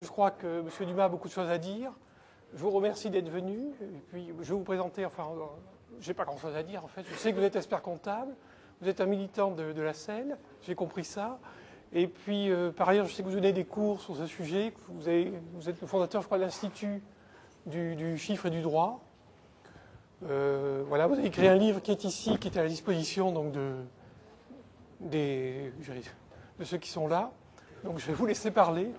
Je crois que M. Dumas a beaucoup de choses à dire. Je vous remercie d'être venu. Et puis, je vais vous présenter, je n'ai pas grand-chose à dire en fait. Je sais que vous êtes expert comptable, vous êtes un militant de la SEL, j'ai compris ça. Et puis, par ailleurs, je sais que vous donnez des cours sur ce sujet. Vous êtes le fondateur, je crois, de l'Institut du chiffre et du droit. Voilà, vous avez écrit un livre qui est ici, qui est à la disposition donc, de ceux qui sont là. Donc, je vais vous laisser parler.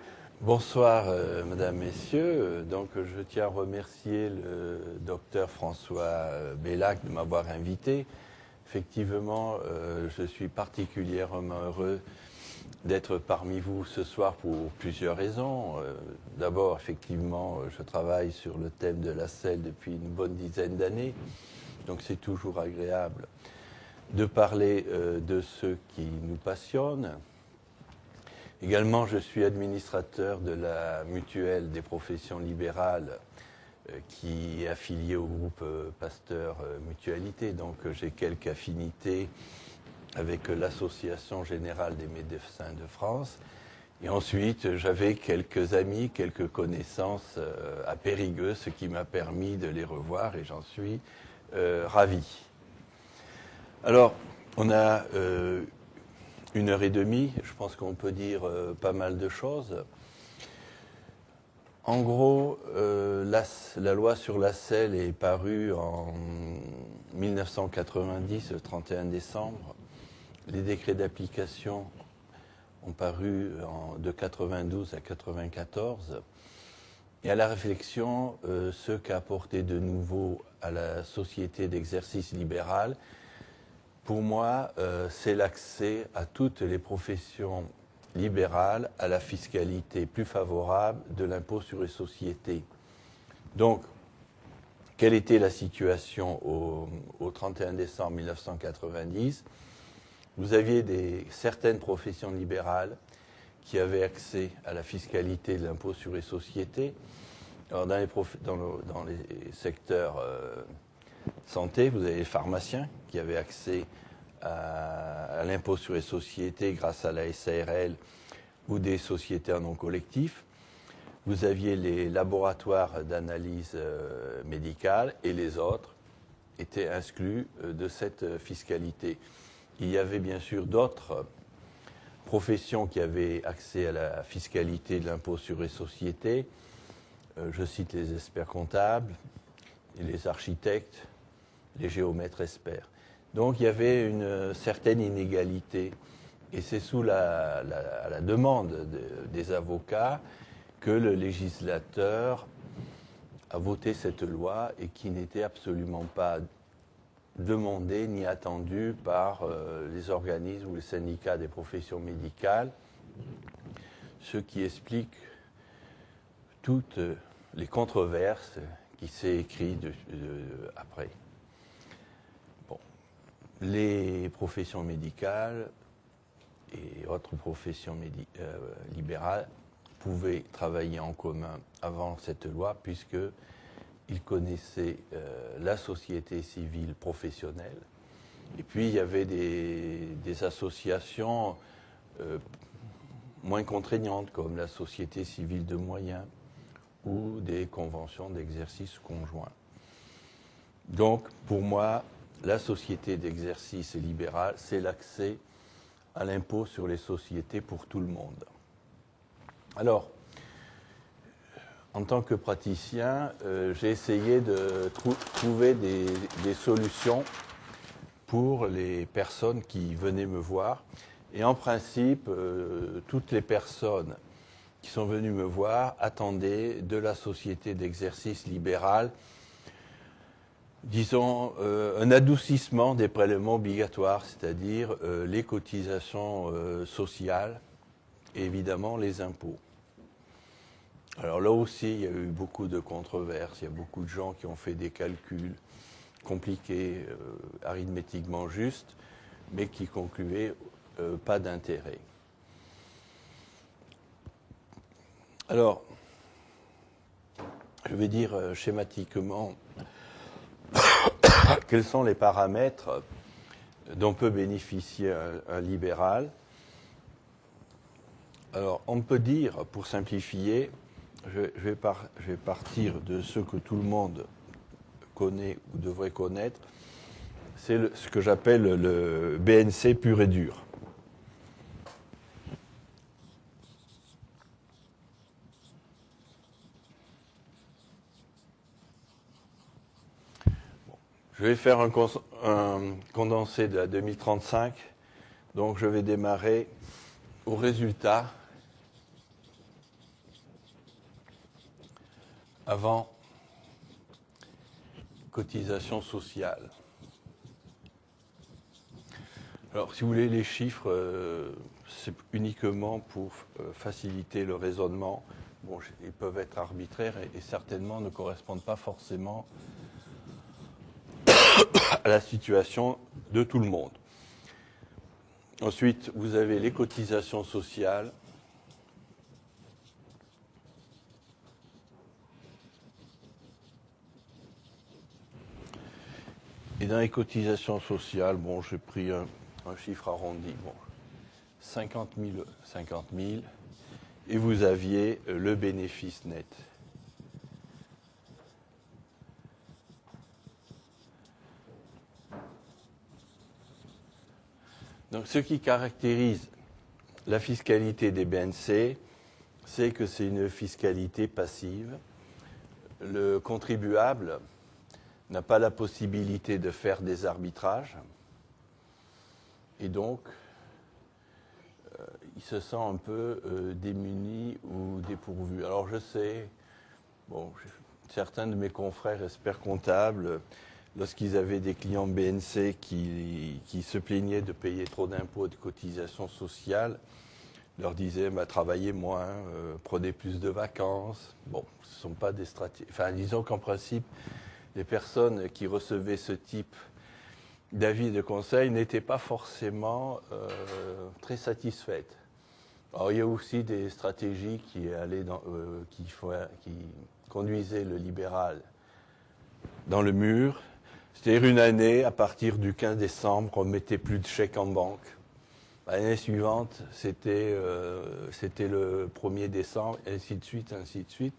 Bonsoir, Mesdames, Messieurs. Donc, je tiens à remercier le docteur François Bellac de m'avoir invité. Effectivement, je suis particulièrement heureux d'être parmi vous ce soir pour plusieurs raisons. D'abord, effectivement, je travaille sur le thème de la SEL depuis une bonne dizaine d'années, donc c'est toujours agréable de parler de ce qui nous passionne. Également, je suis administrateur de la mutuelle des professions libérales qui est affiliée au groupe Pasteur Mutualité. Donc, j'ai quelques affinités avec l'Association générale des médecins de France. Et ensuite, j'avais quelques amis, quelques connaissances à Périgueux, ce qui m'a permis de les revoir et j'en suis ravi. Alors, on a 1h30, je pense qu'on peut dire pas mal de choses. En gros, la loi sur la SEL est parue en 1990, le 31 décembre. Les décrets d'application ont paru de 92 à 94. Et à la réflexion, ce qu'a apporté de nouveau à la société d'exercice libéral, pour moi, c'est l'accès à toutes les professions libérales à la fiscalité plus favorable de l'impôt sur les sociétés. Donc, quelle était la situation au 31 décembre 1990 ? Vous aviez certaines professions libérales qui avaient accès à la fiscalité de l'impôt sur les sociétés. Alors, dans les secteurs santé, vous avez les pharmaciens qui avaient accès à l'impôt sur les sociétés grâce à la SARL ou des sociétés en nom collectif. Vous aviez les laboratoires d'analyse médicale et les autres étaient exclus de cette fiscalité. Il y avait bien sûr d'autres professions qui avaient accès à la fiscalité de l'impôt sur les sociétés. Je cite les experts comptables, les architectes, les géomètres experts. Donc il y avait une certaine inégalité. Et c'est sous la demande des avocats que le législateur a voté cette loi et qui n'était absolument pas demandée ni attendue par les organismes ou les syndicats des professions médicales, ce qui explique toutes les controverses qui s'est écrit après. Bon. Les professions médicales et autres professions libérales pouvaient travailler en commun avant cette loi puisqu'ils connaissaient la société civile professionnelle. Et puis il y avait des associations moins contraignantes comme la société civile de moyens ou des conventions d'exercice conjoint. Donc, pour moi, la société d'exercice libéral, c'est l'accès à l'impôt sur les sociétés pour tout le monde. Alors, en tant que praticien, j'ai essayé de trouver des solutions pour les personnes qui venaient me voir. Et en principe, toutes les personnes qui sont venus me voir attendaient de la société d'exercice libéral, disons, un adoucissement des prélèvements obligatoires, c'est-à-dire les cotisations sociales et évidemment les impôts. Alors là aussi, il y a eu beaucoup de controverses, il y a beaucoup de gens qui ont fait des calculs compliqués, arithmétiquement justes, mais qui concluaient pas d'intérêt. Alors, je vais dire schématiquement quels sont les paramètres dont peut bénéficier un libéral. Alors, on peut dire, pour simplifier, je vais partir de ce que tout le monde connaît ou devrait connaître. C'est ce que j'appelle le BNC pur et dur. Je vais faire un condensé de la 2035. Donc je vais démarrer au résultat avant cotisation sociale. Alors, si vous voulez, les chiffres, c'est uniquement pour faciliter le raisonnement. Bon, ils peuvent être arbitraires et certainement ne correspondent pas forcément à la situation de tout le monde. Ensuite, vous avez les cotisations sociales. Et dans les cotisations sociales, bon, j'ai pris un chiffre arrondi, bon, 50 000, et vous aviez le bénéfice net. Donc, ce qui caractérise la fiscalité des BNC, c'est que c'est une fiscalité passive. Le contribuable n'a pas la possibilité de faire des arbitrages et donc il se sent un peu démuni ou dépourvu. Alors je sais, bon, certains de mes confrères experts comptables, lorsqu'ils avaient des clients BNC qui se plaignaient de payer trop d'impôts et de cotisations sociales, leur disaient travaillez moins, prenez plus de vacances. Bon, ce ne sont pas des stratégies. Enfin, disons qu'en principe, les personnes qui recevaient ce type d'avis et de conseils n'étaient pas forcément très satisfaites. Alors, il y a aussi des stratégies qui conduisaient le libéral dans le mur. C'est-à-dire une année, à partir du 15 décembre, on ne mettait plus de chèques en banque. L'année suivante, c'était le 1er décembre, et ainsi de suite, ainsi de suite.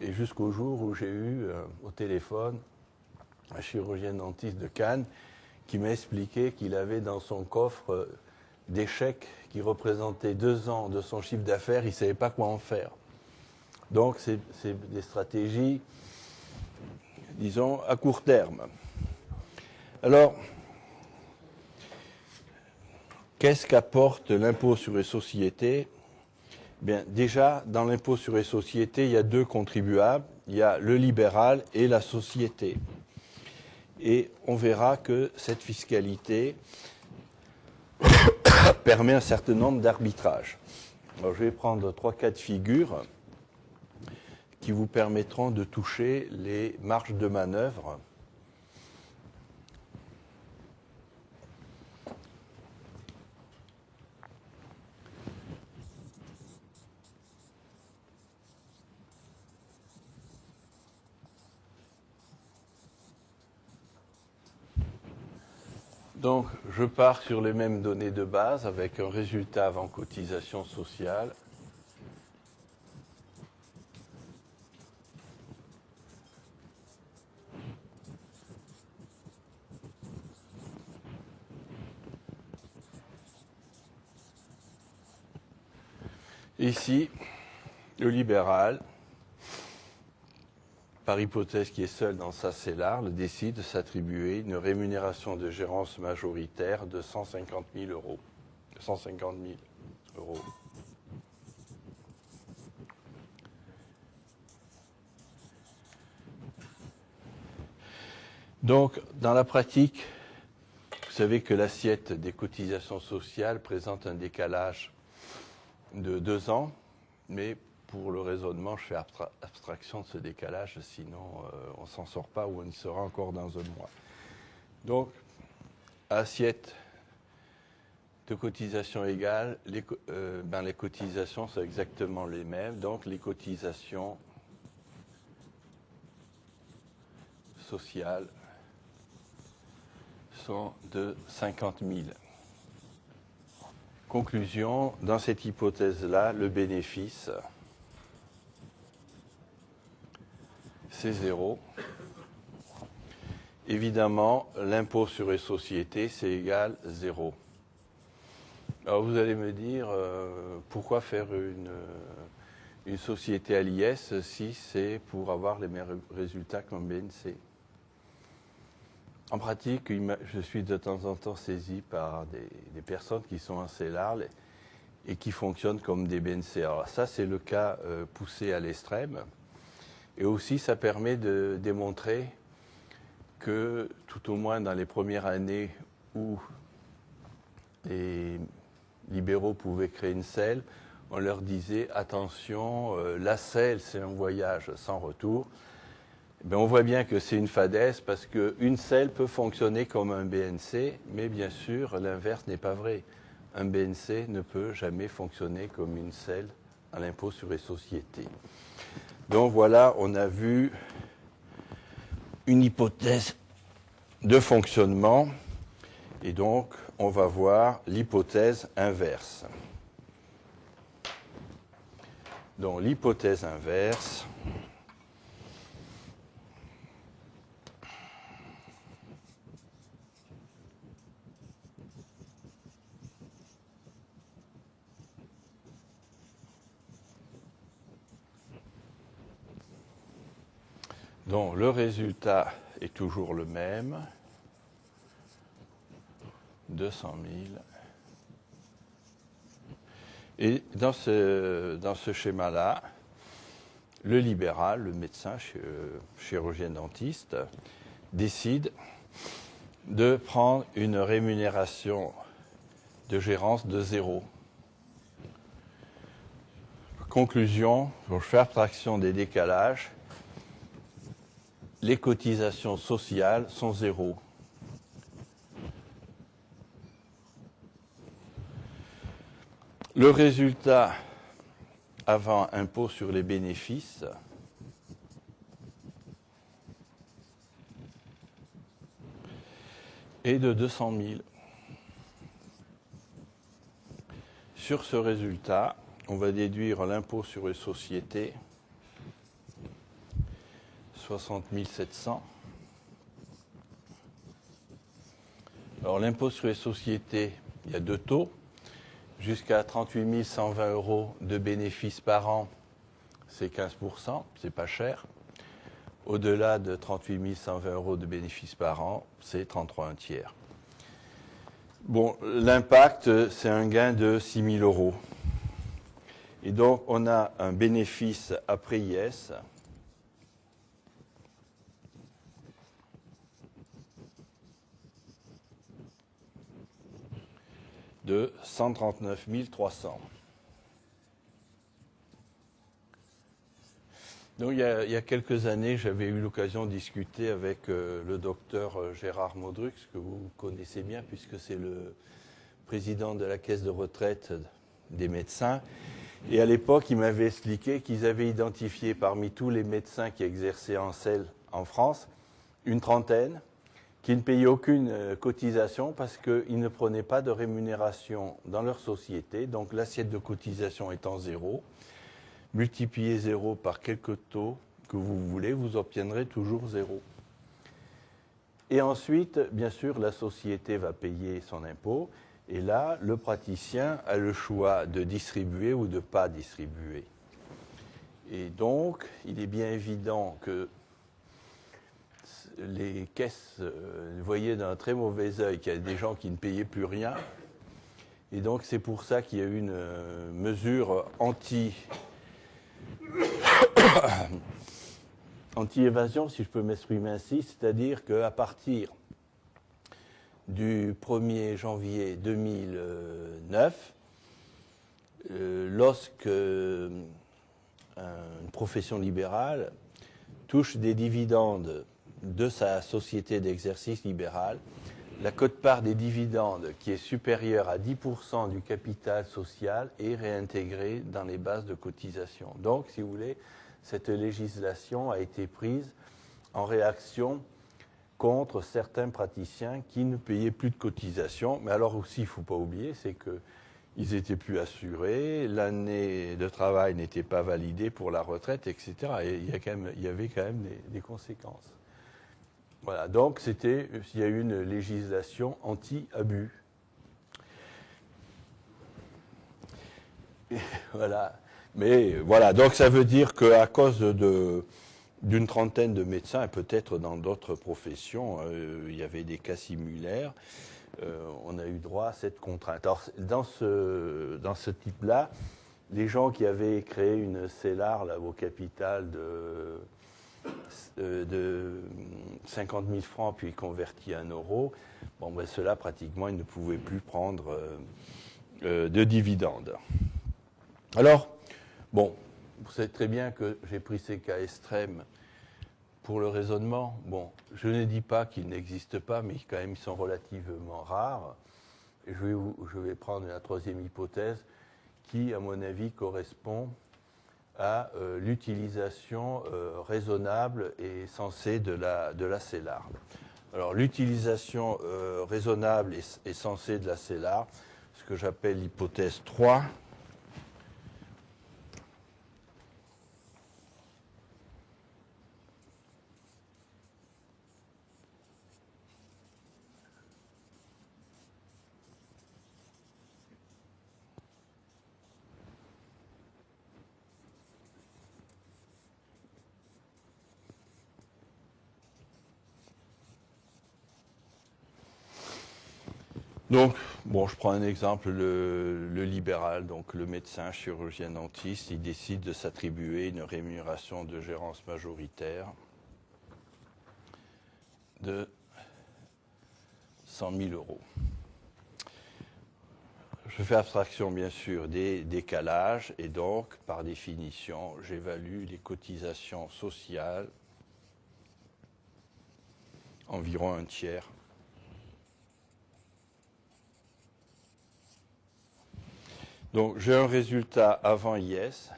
Et jusqu'au jour où j'ai eu au téléphone un chirurgien dentiste de Cannes qui m'a expliqué qu'il avait dans son coffre des chèques qui représentaient 2 ans de son chiffre d'affaires, il ne savait pas quoi en faire. Donc c'est des stratégies, disons, à court terme. Alors, qu'est-ce qu'apporte l'impôt sur les sociétés ? Bien, déjà, dans l'impôt sur les sociétés, il y a 2 contribuables. Il y a le libéral et la société. Et on verra que cette fiscalité permet un certain nombre d'arbitrages. Alors, je vais prendre 3 cas de figure qui vous permettront de toucher les marges de manœuvre. Donc, je pars sur les mêmes données de base avec un résultat avant cotisation sociale. Ici, le libéral, par hypothèse qui est seul dans sa cellule, décide de s'attribuer une rémunération de gérance majoritaire de 150 000 euros. 150 000 euros. Donc, dans la pratique, vous savez que l'assiette des cotisations sociales présente un décalage de 2 ans, mais pour le raisonnement, je fais abstraction de ce décalage, sinon on ne s'en sort pas ou on y sera encore dans un mois. Donc, assiette de cotisation égale, les cotisations sont exactement les mêmes, donc les cotisations sociales sont de 50 000. Conclusion, dans cette hypothèse-là, le bénéfice c'est 0. Évidemment, l'impôt sur les sociétés, c'est égal 0. Alors vous allez me dire, pourquoi faire une société à l'IS si c'est pour avoir les mêmes résultats qu'un BNC? En pratique, je suis de temps en temps saisi par des personnes qui sont assez larges et qui fonctionnent comme des BNC. Alors ça, c'est le cas poussé à l'extrême. Et aussi, ça permet de démontrer que, tout au moins dans les premières années où les libéraux pouvaient créer une selle, on leur disait, attention, la selle, c'est un voyage sans retour. Ben, on voit bien que c'est une fadaise parce qu'une selle peut fonctionner comme un BNC, mais bien sûr, l'inverse n'est pas vrai. Un BNC ne peut jamais fonctionner comme une selle à l'impôt sur les sociétés. Donc voilà, on a vu une hypothèse de fonctionnement et donc on va voir l'hypothèse inverse. Donc l'hypothèse inverse, donc le résultat est toujours le même, 200 000. Et dans ce schéma-là, le libéral, le médecin chirurgien dentiste, décide de prendre une rémunération de gérance de 0. Conclusion, pour faire abstraction des décalages, les cotisations sociales sont 0. Le résultat avant impôt sur les bénéfices est de 200 000. Sur ce résultat, on va déduire l'impôt sur les sociétés, 60 700. Alors l'impôt sur les sociétés, il y a deux taux. Jusqu'à 38 120 € de bénéfices par an, c'est 15%, c'est pas cher. Au-delà de 38 120 € de bénéfices par an, c'est 33 1/3. Bon, l'impact, c'est un gain de 6 000 €. Et donc, on a un bénéfice après IS de 139 300. Donc, il y a quelques années, j'avais eu l'occasion de discuter avec le docteur Gérard Modrux, que vous connaissez bien, puisque c'est le président de la caisse de retraite des médecins. Et à l'époque, il m'avait expliqué qu'ils avaient identifié parmi tous les médecins qui exerçaient en selle en France, une trentaine, qui ne payaient aucune cotisation parce qu'ils ne prenaient pas de rémunération dans leur société. Donc l'assiette de cotisation étant 0, multipliez 0 par quelques taux que vous voulez, vous obtiendrez toujours 0. Et ensuite, bien sûr, la société va payer son impôt. Et là, le praticien a le choix de distribuer ou de ne pas distribuer. Et donc, il est bien évident que les caisses voyaient d'un très mauvais œil qu'il y a des gens qui ne payaient plus rien. Et donc, c'est pour ça qu'il y a eu une mesure anti-évasion, si je peux m'exprimer ainsi, c'est-à-dire qu'à partir du 1er janvier 2009, lorsque une profession libérale touche des dividendes de sa société d'exercice libéral, la quote-part des dividendes qui est supérieure à 10% du capital social est réintégrée dans les bases de cotisation. Donc, si vous voulez, cette législation a été prise en réaction contre certains praticiens qui ne payaient plus de cotisation. Mais alors aussi, il ne faut pas oublier, c'est ils n'étaient plus assurés, l'année de travail n'était pas validée pour la retraite, etc. Et il y avait quand même des conséquences. Voilà, donc il y a eu une législation anti-abus. Voilà. Mais voilà, donc ça veut dire qu'à cause d'une trentaine de médecins, et peut-être dans d'autres professions, il y avait des cas similaires, on a eu droit à cette contrainte. Alors, dans ce type-là, les gens qui avaient créé une CELAR là, au capital de 50 000 francs, puis converti en euros, bon, ben, ceux-là, pratiquement, ils ne pouvaient plus prendre de dividendes. Alors, bon, vous savez très bien que j'ai pris ces cas extrêmes pour le raisonnement. Bon, je ne dis pas qu'ils n'existent pas, mais quand même, ils sont relativement rares. Et je vais prendre la troisième hypothèse qui, à mon avis, correspond à l'utilisation raisonnable et sensée de la CELAR. Alors, l'utilisation raisonnable et sensée de la CELAR, ce que j'appelle l'hypothèse 3, donc, bon, je prends un exemple, le libéral, donc le médecin, chirurgien dentiste, il décide de s'attribuer une rémunération de gérance majoritaire de 100 000 euros. Je fais abstraction, bien sûr, des décalages et donc, par définition, j'évalue les cotisations sociales environ un tiers. Donc, j'ai un résultat avant IS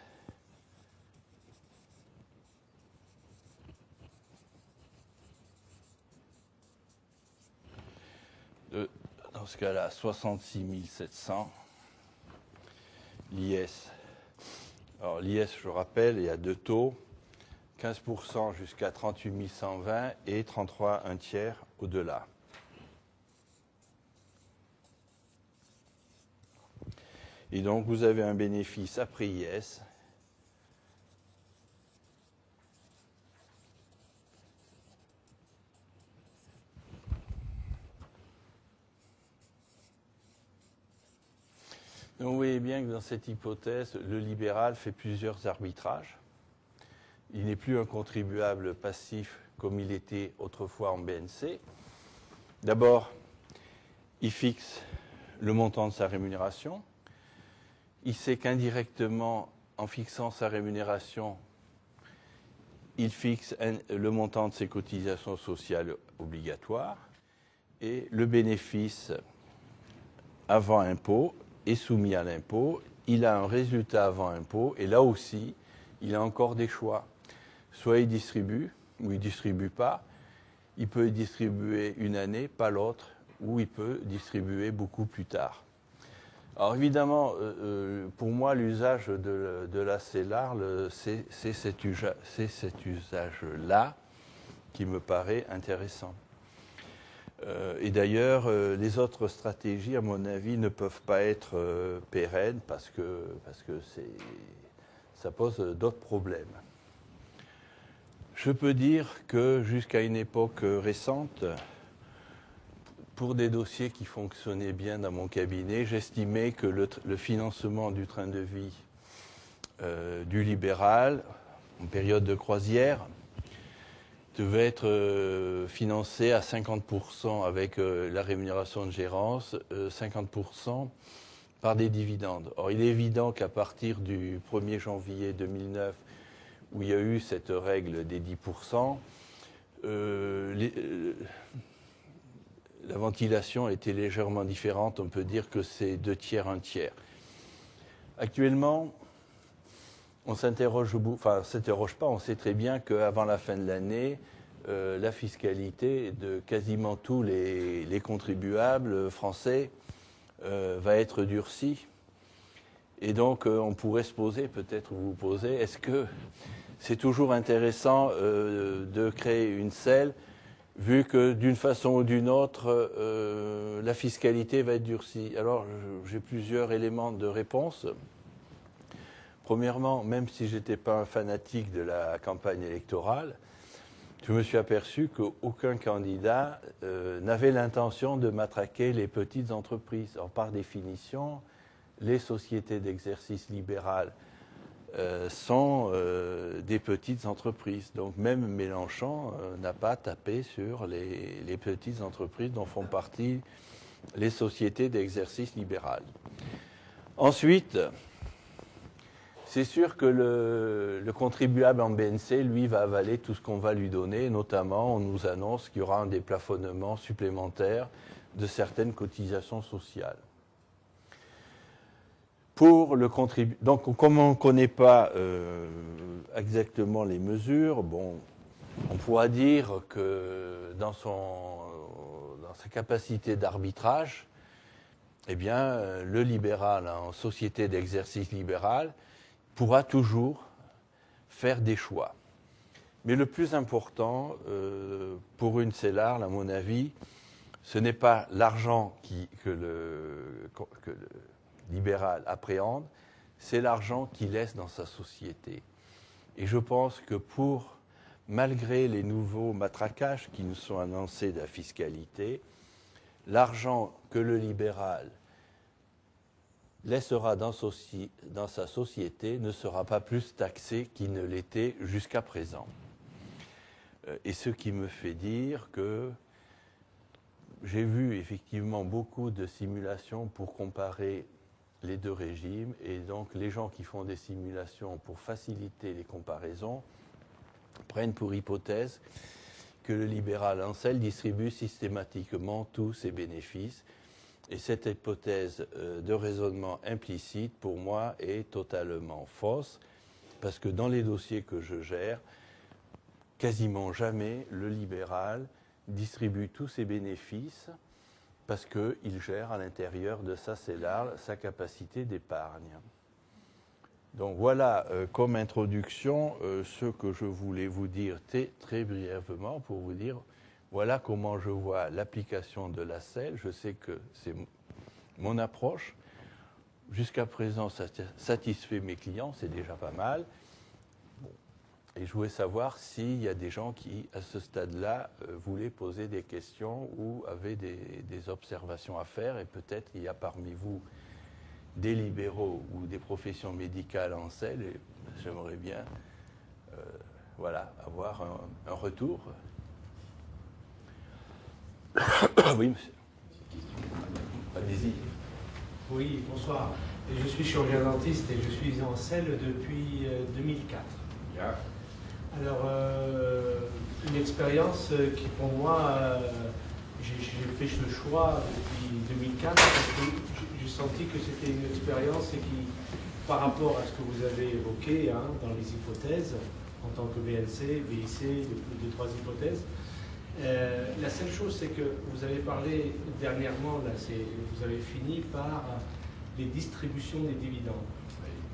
de, dans ce cas-là, 66 700. L'IS. Alors, l'IS, je rappelle, il y a deux taux, 15% jusqu'à 38 120 et 33 un tiers au-delà. Et donc, vous avez un bénéfice après IS donc, vous voyez bien que dans cette hypothèse, le libéral fait plusieurs arbitrages. Il n'est plus un contribuable passif comme il était autrefois en BNC. D'abord, il fixe le montant de sa rémunération. Il sait qu'indirectement, en fixant sa rémunération, il fixe le montant de ses cotisations sociales obligatoires et le bénéfice avant impôt est soumis à l'impôt. Il a un résultat avant impôt et là aussi, il a encore des choix. Soit il distribue ou il ne distribue pas. Il peut distribuer une année, pas l'autre, ou il peut distribuer beaucoup plus tard. Alors évidemment, pour moi, l'usage de la CELAR, c'est cet usage-là qui me paraît intéressant. Et d'ailleurs, les autres stratégies, à mon avis, ne peuvent pas être pérennes parce que ça pose d'autres problèmes. Je peux dire que jusqu'à une époque récente, pour des dossiers qui fonctionnaient bien dans mon cabinet, j'estimais que le financement du train de vie du libéral, en période de croisière, devait être financé à 50% avec la rémunération de gérance, 50% par des dividendes. Or, il est évident qu'à partir du 1er janvier 2009, où il y a eu cette règle des 10%, la ventilation était légèrement différente. On peut dire que c'est 2 tiers, 1 tiers. Actuellement, on s'interroge pas, on sait très bien qu'avant la fin de l'année, la fiscalité de quasiment tous les contribuables français va être durcie. Et donc, on pourrait se poser, peut-être vous poser, est-ce que c'est toujours intéressant de créer une SEL, vu que d'une façon ou d'une autre, la fiscalité va être durcie? Alors, j'ai plusieurs éléments de réponse. Premièrement, même si je n'étais pas un fanatique de la campagne électorale, je me suis aperçu qu'aucun candidat n'avait l'intention de matraquer les petites entreprises. Alors, par définition, les sociétés d'exercice libéral sont des petites entreprises. Donc même Mélenchon n'a pas tapé sur les petites entreprises dont font partie les sociétés d'exercice libéral. Ensuite, c'est sûr que le contribuable en BNC, lui, va avaler tout ce qu'on va lui donner. Notamment, on nous annonce qu'il y aura un déplafonnement supplémentaire de certaines cotisations sociales. Pour le contribuable, donc comme on ne connaît pas exactement les mesures, bon, on pourra dire que dans sa capacité d'arbitrage, eh bien, le libéral en société d'exercice libéral pourra toujours faire des choix. Mais le plus important pour une CELARL, à mon avis, ce n'est pas l'argent que le libéral appréhende, c'est l'argent qu'il laisse dans sa société. Et je pense que malgré les nouveaux matraquages qui nous sont annoncés de la fiscalité, l'argent que le libéral laissera dans sa société ne sera pas plus taxé qu'il ne l'était jusqu'à présent. Et ce qui me fait dire que j'ai vu effectivement beaucoup de simulations pour comparer les deux régimes, et donc les gens qui font des simulations pour faciliter les comparaisons prennent pour hypothèse que le libéral en SEL distribue systématiquement tous ses bénéfices, et cette hypothèse de raisonnement implicite pour moi est totalement fausse, parce que dans les dossiers que je gère, quasiment jamais le libéral distribue tous ses bénéfices parce qu'il gère à l'intérieur de sa CELARL sa capacité d'épargne. Donc voilà, comme introduction, ce que je voulais vous dire très brièvement pour vous dire, voilà comment je vois l'application de la SEL. Je sais que c'est mon approche. Jusqu'à présent, ça satisfait mes clients, c'est déjà pas mal. Bon. Et je voulais savoir s'il y a des gens qui, à ce stade-là, voulaient poser des questions ou avaient des observations à faire. Et peut-être il y a parmi vous des libéraux ou des professions médicales en SEL. Et j'aimerais bien avoir un retour. Oui, monsieur. Allez-y. Oui, bonsoir. Je suis chirurgien dentiste et je suis en SEL depuis 2004. Yeah. Alors, une expérience qui pour moi, j'ai fait ce choix depuis 2004 parce que j'ai senti que c'était une expérience qui, par rapport à ce que vous avez évoqué dans les hypothèses, en tant que BNC, BIC, les trois hypothèses, la seule chose, c'est que vous avez parlé dernièrement, là, vous avez fini par les distributions des dividendes.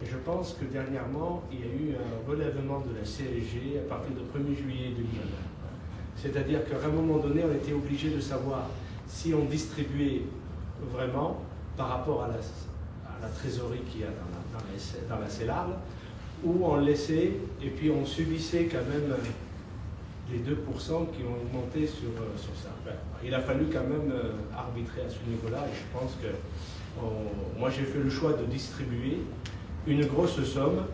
Et je pense que dernièrement, il y a eu un relèvement de la CSG à partir du 1er juillet 2009. C'est-à-dire qu'à un moment donné, on était obligé de savoir si on distribuait vraiment par rapport à la trésorerie qu'il y a dans la CELARL, ou on laissait et puis on subissait quand même les 2% qui ont augmenté sur ça. Ben, il a fallu quand même arbitrer à ce niveau-là, et je pense que moi j'ai fait le choix de distribuer une grosse somme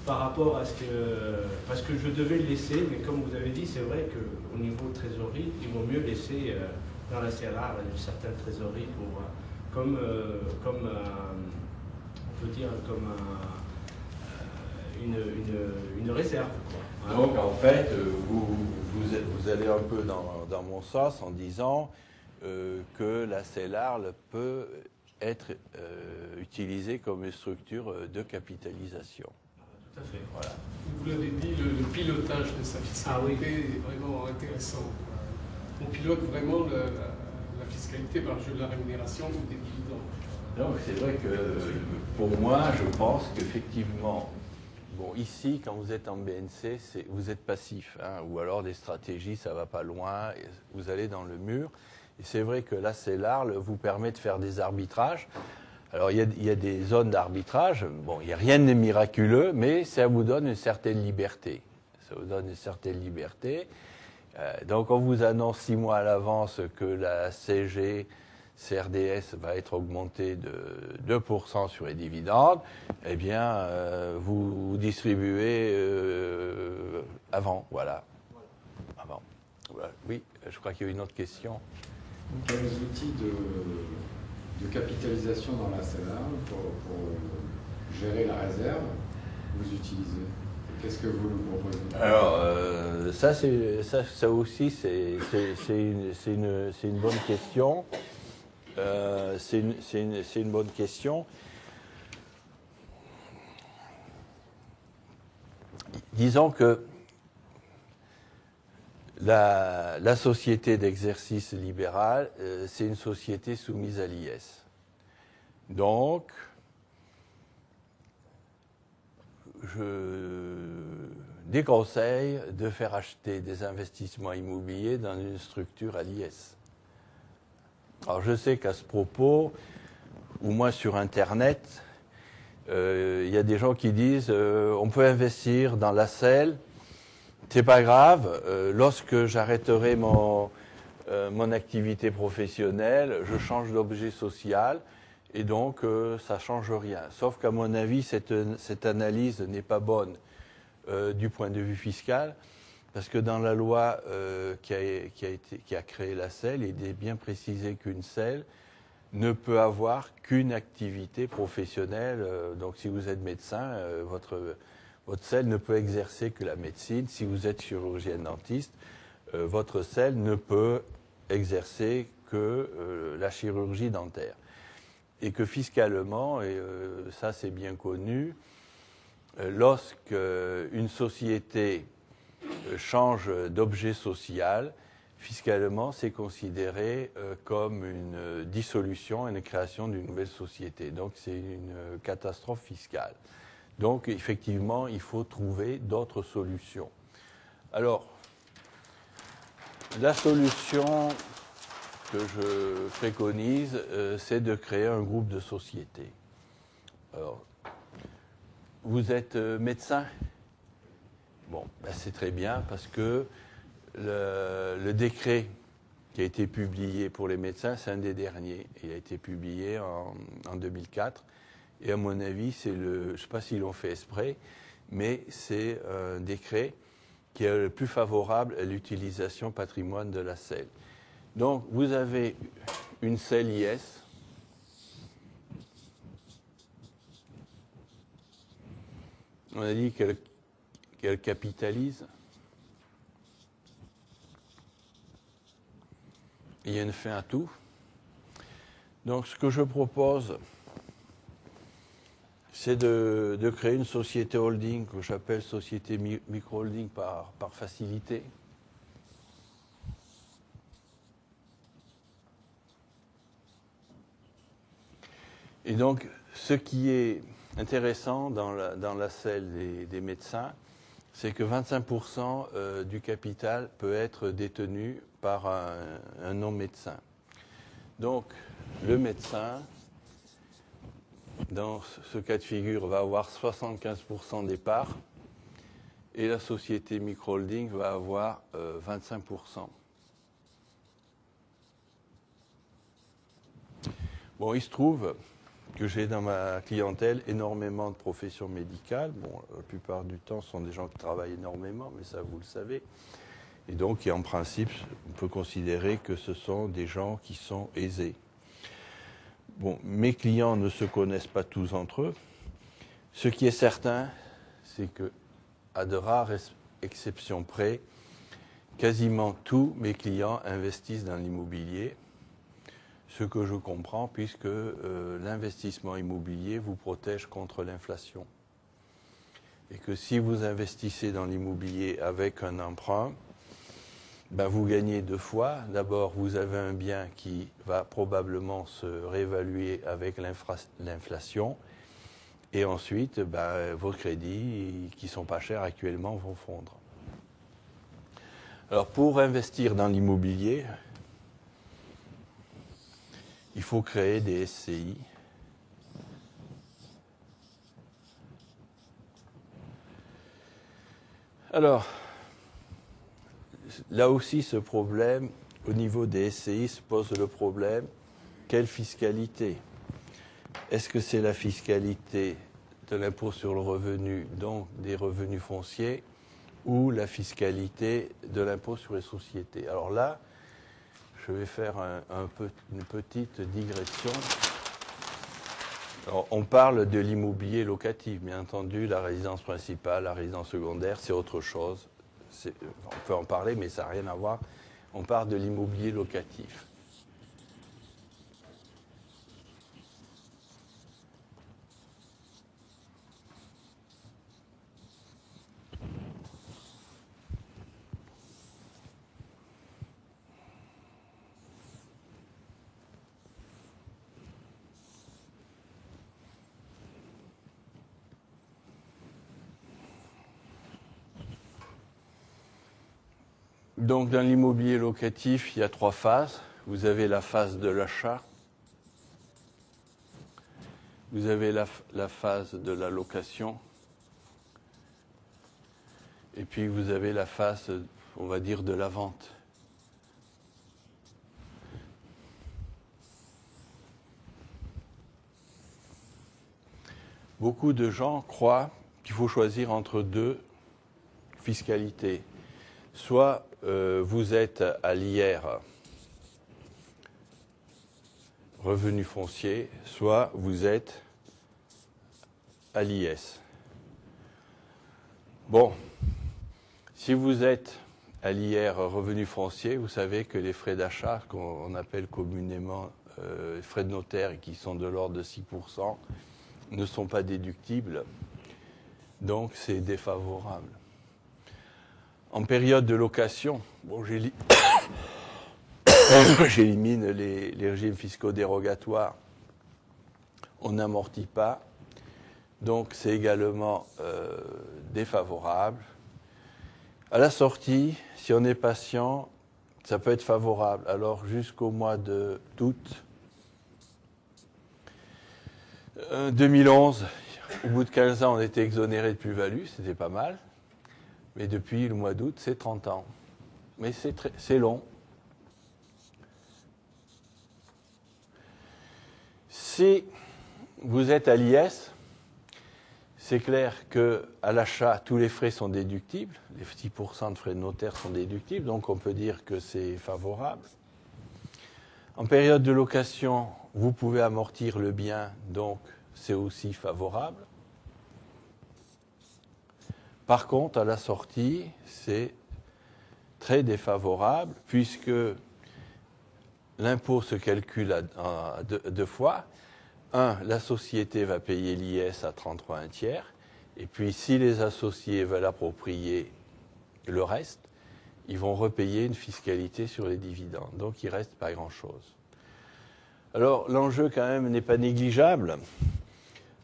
par rapport à ce que... parce que je devais le laisser, mais comme vous avez dit, c'est vrai qu'au niveau de trésorerie, il vaut mieux laisser dans la CELARL une certaine trésorerie pour, on peut dire, comme une réserve, quoi. Donc en fait, vous allez un peu dans mon sens en disant que la CELARL peut être utilisée comme une structure de capitalisation. Tout à fait. Voilà. Vous l'avez dit, le pilotage de sa fiscalité est vraiment intéressant. On pilote vraiment la fiscalité par le jeu de la rémunération ou des dividendes. Donc c'est vrai que pour moi, je pense qu'effectivement, bon, ici, quand vous êtes en BNC, vous êtes passif, hein, ou alors des stratégies, ça va pas loin, et vous allez dans le mur. Et c'est vrai que là, l'ARL vous permet de faire des arbitrages. Alors, il y a des zones d'arbitrage. Bon, il n'y a rien de miraculeux, mais ça vous donne une certaine liberté. Ça vous donne une certaine liberté. Donc, on vous annonce 6 mois à l'avance que la CRDS va être augmentée de 2% sur les dividendes. Eh bien, vous distribuez avant, voilà. Avant. Voilà. Oui, je crois qu'il y a une autre question. Quels outils de capitalisation dans la CELAR pour gérer la réserve vous utilisez? Qu'est-ce que vous nous proposez? Alors, ça aussi, c'est une bonne question. C'est une bonne question. Disons que la société d'exercice libéral, c'est une société soumise à l'IS. Donc, je déconseille de faire acheter des investissements immobiliers dans une structure à l'IS. Alors, je sais qu'à ce propos, ou moins sur Internet, il y a des gens qui disent on peut investir dans la selle. C'est pas grave, lorsque j'arrêterai mon activité professionnelle, je change d'objet social et donc ça change rien. Sauf qu'à mon avis, cette analyse n'est pas bonne du point de vue fiscal, parce que dans la loi qui a créé la selle, il est bien précisé qu'une selle ne peut avoir qu'une activité professionnelle. Donc si vous êtes médecin, votre selle ne peut exercer que la médecine. Si vous êtes chirurgien dentiste, votre selle ne peut exercer que la chirurgie dentaire. Et que fiscalement, et ça c'est bien connu, lorsque une société change d'objet social, fiscalement c'est considéré comme une dissolution et une création d'une nouvelle société. Donc c'est une catastrophe fiscale. Donc, effectivement, il faut trouver d'autres solutions. Alors, la solution que je préconise, c'est de créer un groupe de sociétés. Alors, vous êtes médecin? Bon, ben c'est très bien parce que le décret qui a été publié pour les médecins, c'est un des derniers. Il a été publié en 2004. Et à mon avis, je ne sais pas s'ils l'ont fait exprès, mais c'est un décret qui est le plus favorable à l'utilisation patrimoine de la selle. Donc, vous avez une selle IS. On a dit qu'elle capitalise. Il y a une fin à tout. Donc, ce que je propose, c'est de créer une société holding que j'appelle société micro-holding par facilité. Et donc, ce qui est intéressant dans la selle des médecins, c'est que 25% du capital peut être détenu par un non-médecin. Donc, le médecin, dans ce cas de figure, va avoir 75% des parts et la société micro-holding va avoir 25%. Bon, il se trouve que j'ai dans ma clientèle énormément de professions médicales. Bon, la plupart du temps, ce sont des gens qui travaillent énormément, mais ça, vous le savez. Et donc, en principe, on peut considérer que ce sont des gens qui sont aisés. Bon, mes clients ne se connaissent pas tous entre eux. Ce qui est certain, c'est que, à de rares exceptions près, quasiment tous mes clients investissent dans l'immobilier, ce que je comprends puisque l'investissement immobilier vous protège contre l'inflation. Et que si vous investissez dans l'immobilier avec un emprunt, ben vous gagnez deux fois. D'abord, vous avez un bien qui va probablement se réévaluer avec l'inflation. Et ensuite, ben, vos crédits, qui ne sont pas chers actuellement, vont fondre. Alors, pour investir dans l'immobilier, il faut créer des SCI. Alors, là aussi, ce problème, au niveau des SCI, se pose le problème, quelle fiscalité? Est-ce que c'est la fiscalité de l'impôt sur le revenu, donc des revenus fonciers, ou la fiscalité de l'impôt sur les sociétés? Alors là, je vais faire une petite digression. Alors, on parle de l'immobilier locatif, bien entendu, la résidence principale, la résidence secondaire, c'est autre chose. On peut en parler, mais ça n'a rien à voir. On parle de l'immobilier locatif. Donc, dans l'immobilier locatif, il y a trois phases. Vous avez la phase de l'achat, vous avez la phase de la location, et puis vous avez la phase, on va dire, de la vente. Beaucoup de gens croient qu'il faut choisir entre deux fiscalités. Soit vous êtes à l'IR, revenu foncier, soit vous êtes à l'IS. Bon, si vous êtes à l'IR, revenu foncier, vous savez que les frais d'achat, qu'on appelle communément frais de notaire, et qui sont de l'ordre de 6%, ne sont pas déductibles. Donc, c'est défavorable. En période de location, bon, j'élimine les régimes fiscaux dérogatoires. On n'amortit pas. Donc, c'est également défavorable. À la sortie, si on est patient, ça peut être favorable. Alors, jusqu'au mois d'août 2011, au bout de 15 ans, on était exonéré de plus-value, c'était pas mal. Mais depuis le mois d'août, c'est 30 ans. Mais c'est long. Si vous êtes à l'IS, c'est clair qu'à l'achat, tous les frais sont déductibles. Les 6% de frais de notaire sont déductibles, donc on peut dire que c'est favorable. En période de location, vous pouvez amortir le bien, donc c'est aussi favorable. Par contre, à la sortie, c'est très défavorable puisque l'impôt se calcule à deux fois. La société va payer l'IS à 33 un tiers. Et puis, si les associés veulent approprier le reste, ils vont repayer une fiscalité sur les dividendes. Donc, il ne reste pas grand-chose. Alors, l'enjeu, quand même, n'est pas négligeable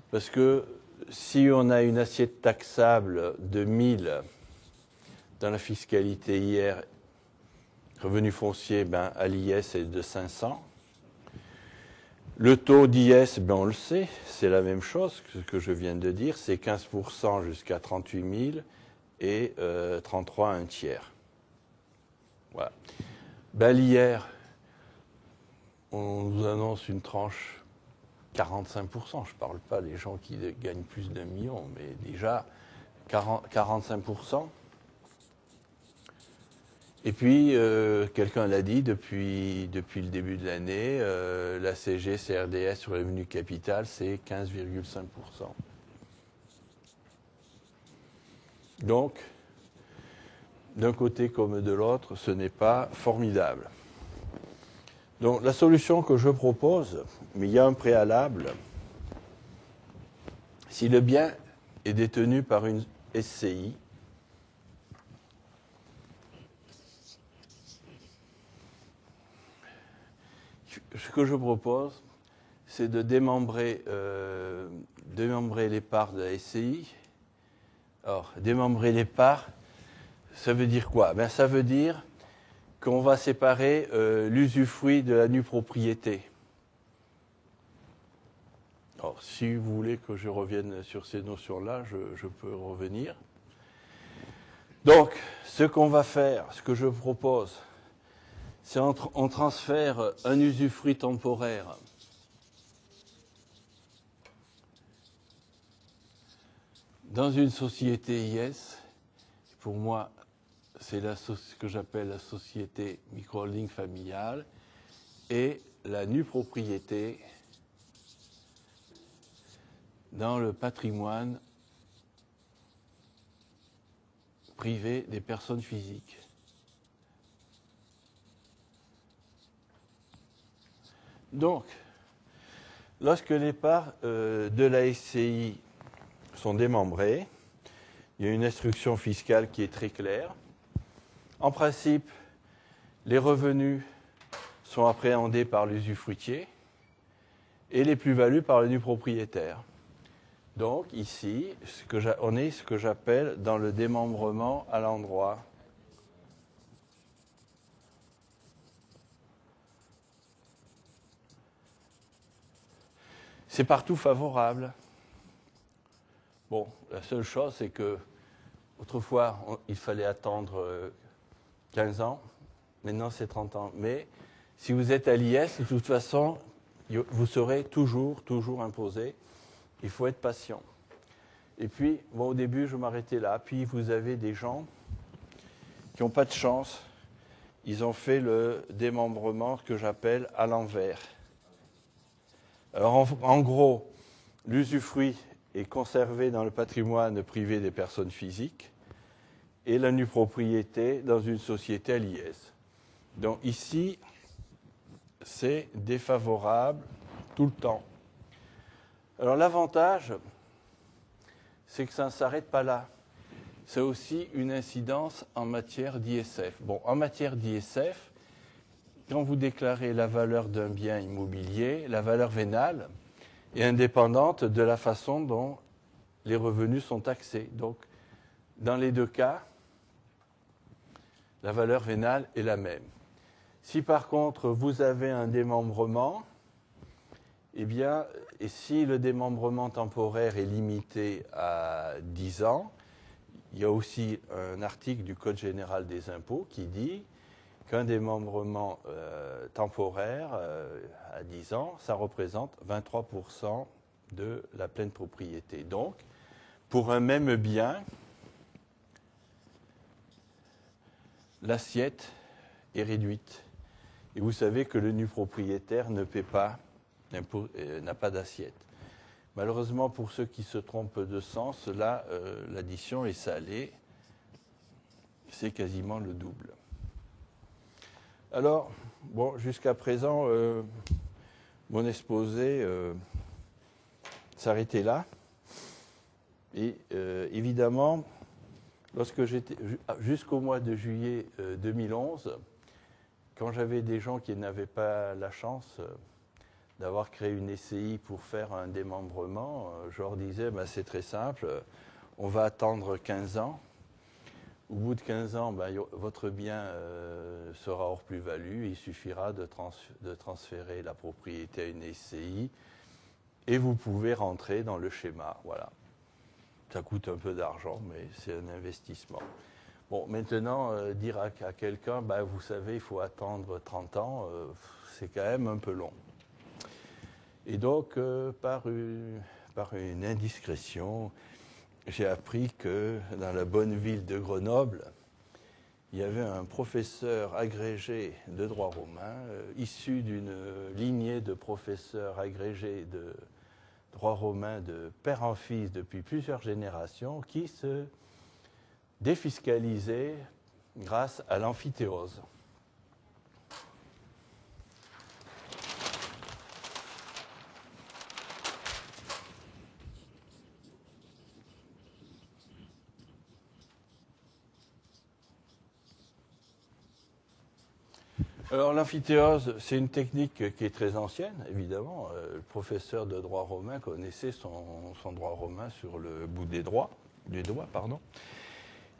parce que si on a une assiette taxable de 1000 dans la fiscalité IR, revenu foncier, ben, à l'IS, c'est de 500. Le taux d'IS, ben, on le sait, c'est la même chose que ce que je viens de dire, c'est 15% jusqu'à 38 000 et 33 un tiers. Voilà. Ben, l'IR, on nous annonce une tranche 45%, je ne parle pas des gens qui gagnent plus d'1 million, mais déjà 45%. Et puis, quelqu'un l'a dit, depuis le début de l'année, la CG-CRDS sur le revenu capital, c'est 15,5%. Donc, d'un côté comme de l'autre, ce n'est pas formidable. Donc, la solution que je propose, mais il y a un préalable, si le bien est détenu par une SCI, ce que je propose, c'est de démembrer les parts de la SCI. Alors, démembrer les parts, ça veut dire quoi? Ben, ça veut dire qu'on va séparer l'usufruit de la nue propriété. Alors, si vous voulez que je revienne sur ces notions-là, je peux revenir. Donc, ce qu'on va faire, ce que je propose, c'est on transfère un usufruit temporaire dans une société IS. Pour moi, c'est ce que j'appelle la société micro-holding familiale, et la nue propriété dans le patrimoine privé des personnes physiques. Donc, lorsque les parts de la SCI sont démembrées, il y a une instruction fiscale qui est très claire. En principe, les revenus sont appréhendés par l'usufruitier et les plus-values par le nu propriétaire. Donc ici, on est ce que j'appelle dans le démembrement à l'endroit. C'est partout favorable. Bon, la seule chose, c'est que autrefois, il fallait attendre 15 ans. Maintenant, c'est 30 ans. Mais si vous êtes à l'IS, de toute façon, vous serez toujours imposé. Il faut être patient. Et puis, bon, au début, je m'arrêtais là. Puis, vous avez des gens qui n'ont pas de chance. Ils ont fait le démembrement que j'appelle à l'envers. Alors, en gros, l'usufruit est conservé dans le patrimoine privé des personnes physiques et la nue propriété dans une société à l'IS. Donc, ici, c'est défavorable tout le temps. Alors l'avantage, c'est que ça ne s'arrête pas là. C'est aussi une incidence en matière d'ISF. Bon, en matière d'ISF, quand vous déclarez la valeur d'un bien immobilier, la valeur vénale est indépendante de la façon dont les revenus sont taxés. Donc, dans les deux cas, la valeur vénale est la même. Si par contre, vous avez un démembrement, eh bien, et si le démembrement temporaire est limité à 10 ans, il y a aussi un article du Code général des impôts qui dit qu'un démembrement temporaire à 10 ans, ça représente 23% de la pleine propriété. Donc, pour un même bien, l'assiette est réduite. Et vous savez que le nu propriétaire ne paie pas n'a pas d'assiette. Malheureusement, pour ceux qui se trompent de sens, là, l'addition est salée. C'est quasiment le double. Alors, bon, jusqu'à présent, mon exposé s'arrêtait là. Et évidemment, lorsque j'étais jusqu'au mois de juillet 2011, quand j'avais des gens qui n'avaient pas la chance d'avoir créé une SCI pour faire un démembrement, je leur disais, ben, c'est très simple, on va attendre 15 ans. Au bout de 15 ans, ben, votre bien sera hors plus-value, il suffira de transférer la propriété à une SCI et vous pouvez rentrer dans le schéma. Voilà. Ça coûte un peu d'argent, mais c'est un investissement. Bon, maintenant, dire à quelqu'un, ben, vous savez, il faut attendre 30 ans, c'est quand même un peu long. Et donc, par une indiscrétion, j'ai appris que dans la bonne ville de Grenoble, il y avait un professeur agrégé de droit romain, issu d'une lignée de professeurs agrégés de droit romain de père en fils depuis plusieurs générations, qui se défiscalisait grâce à l'amphithéose. Alors l'amphithéose, c'est une technique qui est très ancienne, évidemment. Le professeur de droit romain connaissait son droit romain sur le bout des doigts.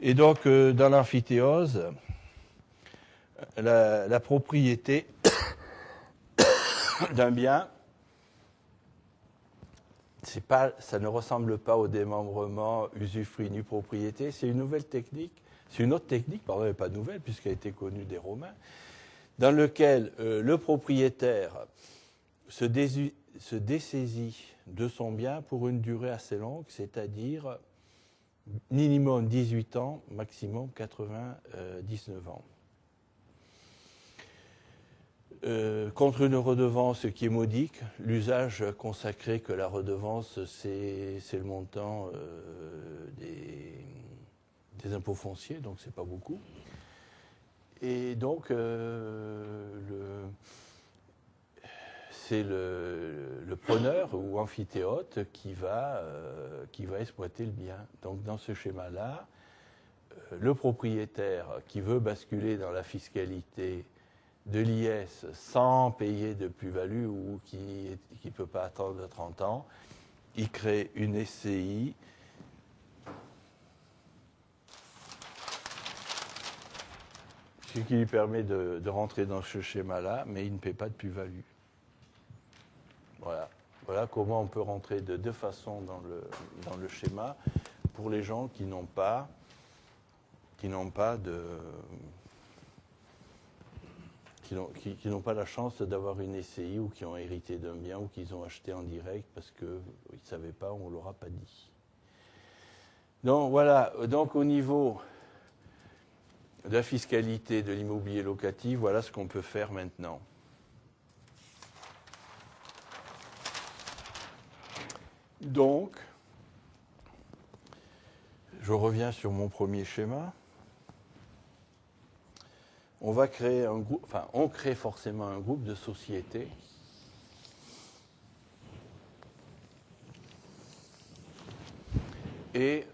Et donc, dans l'amphithéose, la propriété d'un bien, ça ne ressemble pas au démembrement usufruit nu propriété. C'est une nouvelle technique. C'est une autre technique, pardon, mais pas nouvelle, puisqu'elle a été connue des Romains, dans lequel le propriétaire se dessaisit de son bien pour une durée assez longue, c'est-à-dire minimum 18 ans, maximum 99 ans. Contre une redevance qui est modique, l'usage consacré que la redevance, c'est le montant des impôts fonciers, donc c'est pas beaucoup. Et donc, c'est le preneur ou amphithéote qui va exploiter le bien. Donc, dans ce schéma-là, le propriétaire qui veut basculer dans la fiscalité de l'IS sans payer de plus-value ou qui ne peut pas attendre 30 ans, il crée une SCI ce qui lui permet de rentrer dans ce schéma-là, mais il ne paie pas de plus-value. Voilà. Voilà comment on peut rentrer de deux façons dans le schéma pour les gens qui n'ont pas la chance d'avoir une SCI ou qui ont hérité d'un bien ou qu'ils ont acheté en direct parce qu'ils ne savaient pas, on ne leur a pas dit. Donc voilà, donc au niveau de la fiscalité de l'immobilier locatif, voilà ce qu'on peut faire maintenant. Donc, je reviens sur mon premier schéma. On va créer un groupe, enfin, on crée forcément un groupe de sociétés. Et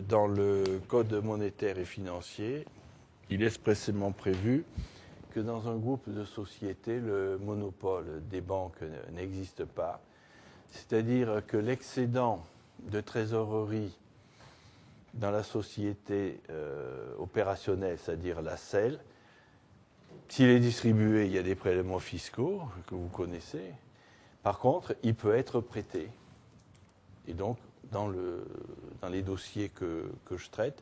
dans le Code monétaire et financier, il est expressément prévu que dans un groupe de sociétés, le monopole des banques n'existe pas. C'est-à-dire que l'excédent de trésorerie dans la société opérationnelle, c'est-à-dire la SEL, s'il est distribué, il y a des prélèvements fiscaux que vous connaissez. Par contre, il peut être prêté. Et donc, dans les dossiers que je traite,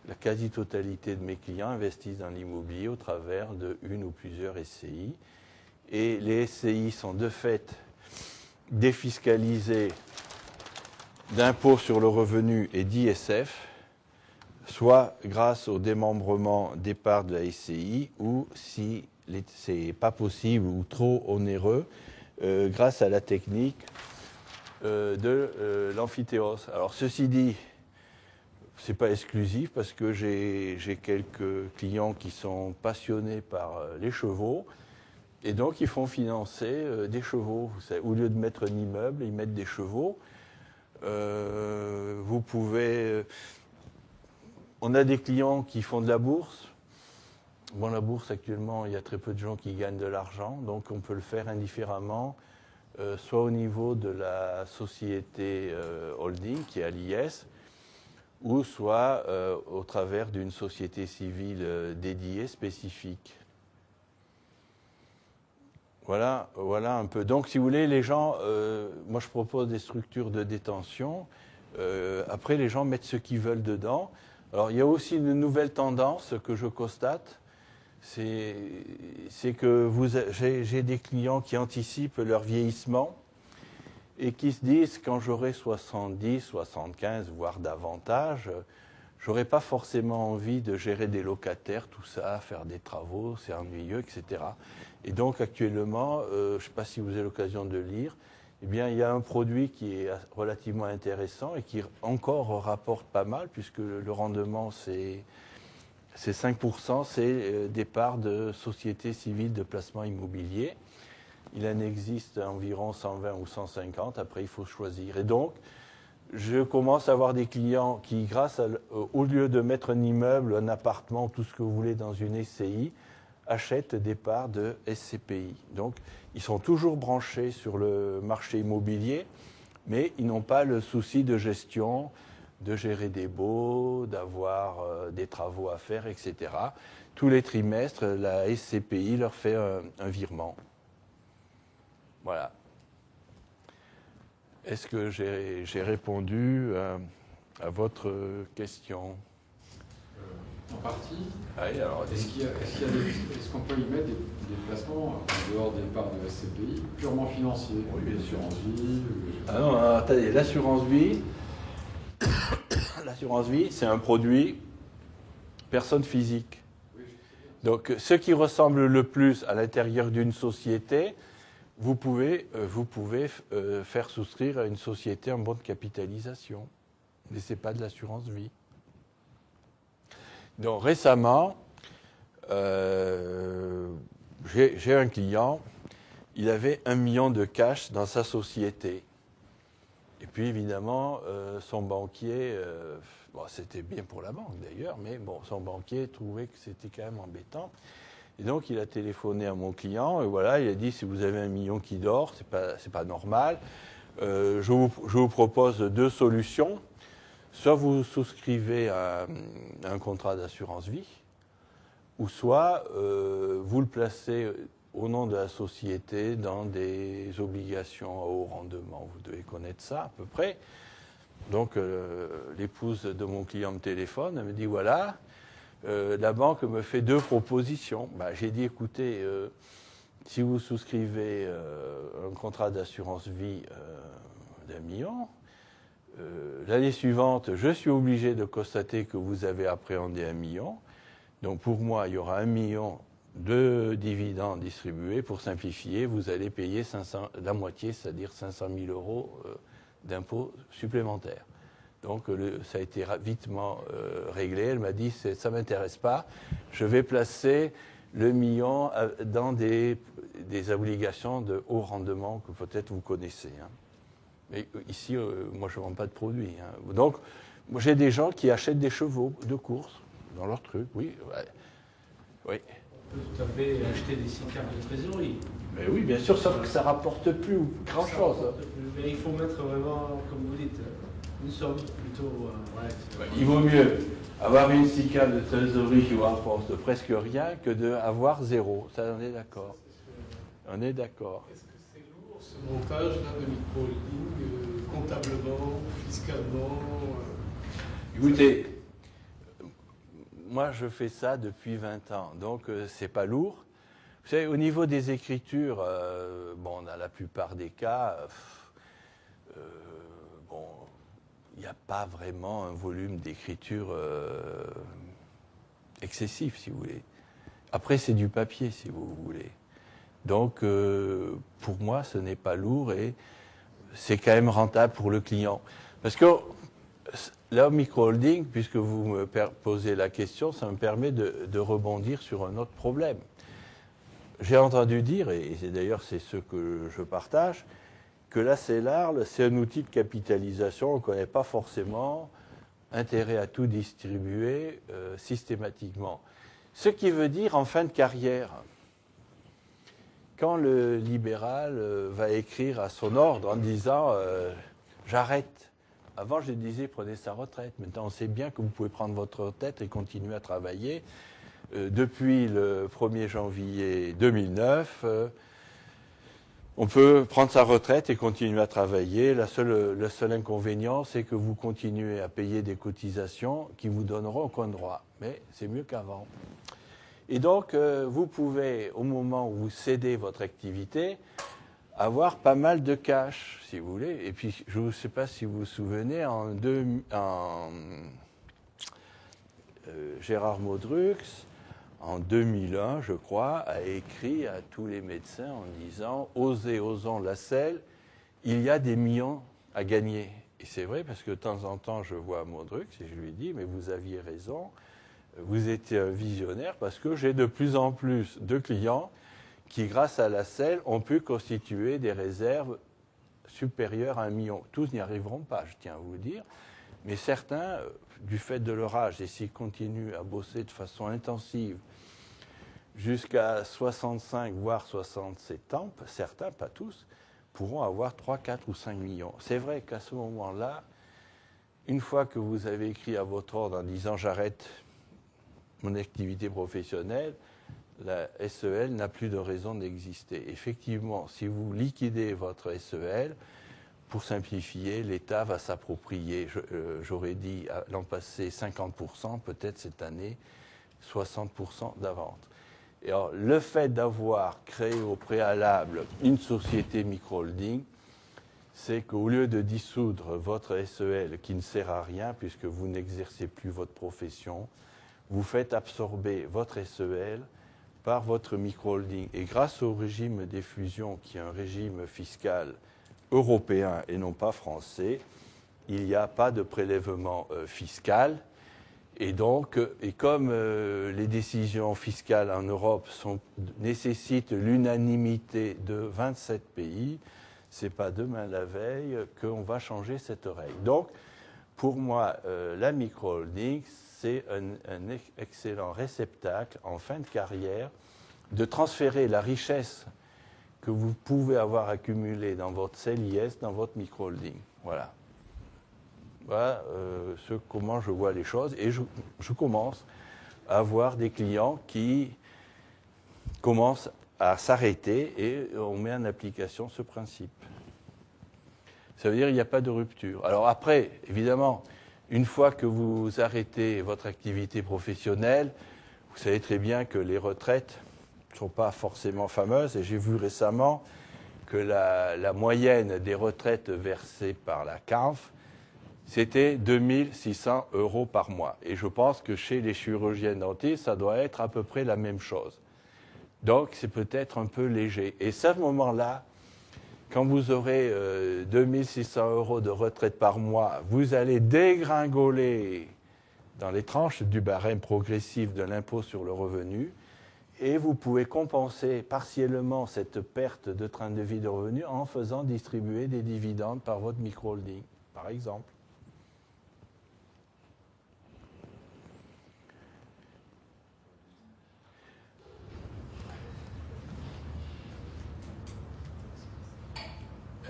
la quasi-totalité de mes clients investissent dans l'immobilier au travers de une ou plusieurs SCI. Et les SCI sont de fait défiscalisées d'impôts sur le revenu et d'ISF, soit grâce au démembrement des parts de la SCI ou, si ce n'est pas possible ou trop onéreux, grâce à la technique de l'amphithéose. Alors ceci dit, ce n'est pas exclusif parce que j'ai quelques clients qui sont passionnés par les chevaux et donc ils font financer des chevaux. Au lieu de mettre un immeuble, ils mettent des chevaux. Vous pouvez... On a des clients qui font de la bourse. Bon, la bourse actuellement, il y a très peu de gens qui gagnent de l'argent, donc on peut le faire indifféremment, soit au niveau de la société holding qui est à l'IS, ou soit au travers d'une société civile dédiée, spécifique. Voilà un peu. Donc, si vous voulez, les gens, moi je propose des structures de détention. Après, les gens mettent ce qu'ils veulent dedans. Alors, il y a aussi une nouvelle tendance que je constate, c'est que j'ai des clients qui anticipent leur vieillissement et qui se disent, quand j'aurai 70, 75, voire davantage, j'aurai pas forcément envie de gérer des locataires, tout ça, faire des travaux, c'est ennuyeux, etc. Et donc, actuellement, je ne sais pas si vous avez l'occasion de lire, eh bien, il y a un produit qui est relativement intéressant et qui encore rapporte pas mal, puisque le rendement, c'est 5%, c'est des parts de sociétés civiles de placement immobilier. Il en existe environ 120 ou 150, après il faut choisir. Et donc, je commence à avoir des clients qui, au lieu de mettre un immeuble, un appartement, tout ce que vous voulez dans une SCI, achètent des parts de SCPI. Donc, ils sont toujours branchés sur le marché immobilier, mais ils n'ont pas le souci de gestion, de gérer des baux, d'avoir des travaux à faire, etc. Tous les trimestres, la SCPI leur fait un virement. Voilà. Est-ce que j'ai répondu à votre question? En partie. Oui, alors, Est-ce qu'on peut y mettre des placements en dehors des parts de SCPI purement financiers? Oui, bien sûr. L'assurance vie. Ah non, attendez, l'assurance vie, c'est un produit personne physique. Donc, ce qui ressemble le plus à l'intérieur d'une société, vous pouvez faire souscrire à une société en bonne capitalisation. Mais ce n'est pas de l'assurance vie. Donc, récemment, j'ai un client, il avait 1 million de cash dans sa société. Et puis, évidemment, son banquier, bon, c'était bien pour la banque d'ailleurs, mais bon, son banquier trouvait que c'était quand même embêtant. Et donc, il a téléphoné à mon client, et voilà, il a dit, si vous avez 1 million qui dort, c'est pas normal. Je vous propose 2 solutions. Soit vous souscrivez à un contrat d'assurance vie, ou soit vous le placez au nom de la société dans des obligations à haut rendement. Vous devez connaître ça à peu près. Donc l'épouse de mon client me téléphone, elle me dit voilà, la banque me fait 2 propositions. J'ai dit écoutez, si vous souscrivez un contrat d'assurance vie d'1 million, l'année suivante, je suis obligé de constater que vous avez appréhendé 1 million. Donc pour moi, il y aura 1 million de dividendes distribués. Pour simplifier, vous allez payer la moitié, c'est-à-dire 500 000 euros d'impôts supplémentaires. Donc ça a été vitement réglé. Elle m'a dit, ça ne m'intéresse pas, je vais placer le million dans des obligations de haut rendement que peut-être vous connaissez. Mais ici, moi, je ne vends pas de produits. Donc, moi, j'ai des gens qui achètent des chevaux de course dans leur truc, oui. Ouais. Oui. On peut tout à fait acheter des SICAV de trésorerie. Mais oui, bien sûr, sauf que ça ne rapporte plus grand-chose. Mais il faut mettre vraiment, comme vous dites, une somme plutôt... Il vaut mieux avoir une SICAV de trésorerie qui vous rapporte presque rien que d'avoir 0. Ça, on est d'accord. On est d'accord. Est-ce que c'est lourd ce montage-là de micro-holding, comptablement, fiscalement Écoutez, moi je fais ça depuis 20 ans, donc c'est pas lourd. Vous savez, au niveau des écritures, bon, dans la plupart des cas, bon, il n'y a pas vraiment un volume d'écriture excessif, si vous voulez. Après, c'est du papier, si vous voulez. Donc, pour moi, ce n'est pas lourd et c'est quand même rentable pour le client. Parce que là, au micro-holding, puisque vous me posez la question, ça me permet de rebondir sur un autre problème. J'ai entendu dire, et d'ailleurs c'est ce que je partage, que la CELARL, c'est un outil de capitalisation, on ne connaît pas forcément intérêt à tout distribuer systématiquement. Ce qui veut dire en fin de carrière, quand le libéral va écrire à son ordre en disant j'arrête. Avant, je disais prenez sa retraite. Maintenant, on sait bien que vous pouvez prendre votre retraite et continuer à travailler. Depuis le 1er janvier 2009, on peut prendre sa retraite et continuer à travailler. Le seul inconvénient, c'est que vous continuez à payer des cotisations qui vous donneront aucun droit. Mais c'est mieux qu'avant. Et donc, vous pouvez, au moment où vous cédez votre activité, avoir pas mal de cash, si vous voulez. Et puis, je ne sais pas si vous vous souvenez, Gérard Modrux, en 2001, je crois, a écrit à tous les médecins en disant « Osez, osons la selle, il y a des millions à gagner ». Et c'est vrai, parce que de temps en temps, je vois Modrux et je lui dis « Mais vous aviez raison, vous étiez un visionnaire, parce que j'ai de plus en plus de clients qui, grâce à la selle, ont pu constituer des réserves supérieures à 1 million. Tous n'y arriveront pas, je tiens à vous le dire, mais certains, du fait de leur âge, et s'ils continuent à bosser de façon intensive jusqu'à 65, voire 67 ans, certains, pas tous, pourront avoir 3, 4 ou 5 millions. C'est vrai qu'à ce moment-là, une fois que vous avez écrit à votre ordre en disant « j'arrête mon activité professionnelle », la SEL n'a plus de raison d'exister. Effectivement, si vous liquidez votre SEL, pour simplifier, l'État va s'approprier, j'aurais dit l'an passé 50%, peut-être cette année 60% d'avance. Et alors, le fait d'avoir créé au préalable une société micro-holding, c'est qu'au lieu de dissoudre votre SEL qui ne sert à rien puisque vous n'exercez plus votre profession, vous faites absorber votre SEL par votre micro-holding. Et grâce au régime des fusions, qui est un régime fiscal européen et non pas français, il n'y a pas de prélèvement fiscal. Et donc, et comme les décisions fiscales en Europe nécessitent l'unanimité de 27 pays, ce n'est pas demain la veille qu'on va changer cette règle. Donc, pour moi, la micro-holding, c'est un excellent réceptacle en fin de carrière de transférer la richesse que vous pouvez avoir accumulée dans votre CELIS, dans votre micro-holding. Voilà. Voilà comment je vois les choses. Et je commence à avoir des clients qui commencent à s'arrêter et on met en application ce principe. Ça veut dire qu'il n'y a pas de rupture. Alors après, évidemment, une fois que vous arrêtez votre activité professionnelle, vous savez très bien que les retraites ne sont pas forcément fameuses. Et j'ai vu récemment que la moyenne des retraites versées par la CANF, c'était 2 600 € par mois. Et je pense que chez les chirurgiens dentistes, ça doit être à peu près la même chose. Donc, c'est peut-être un peu léger. Et à ce moment-là, quand vous aurez 2 600 € de retraite par mois, vous allez dégringoler dans les tranches du barème progressif de l'impôt sur le revenu et vous pouvez compenser partiellement cette perte de train de vie de revenus en faisant distribuer des dividendes par votre micro-holding, par exemple.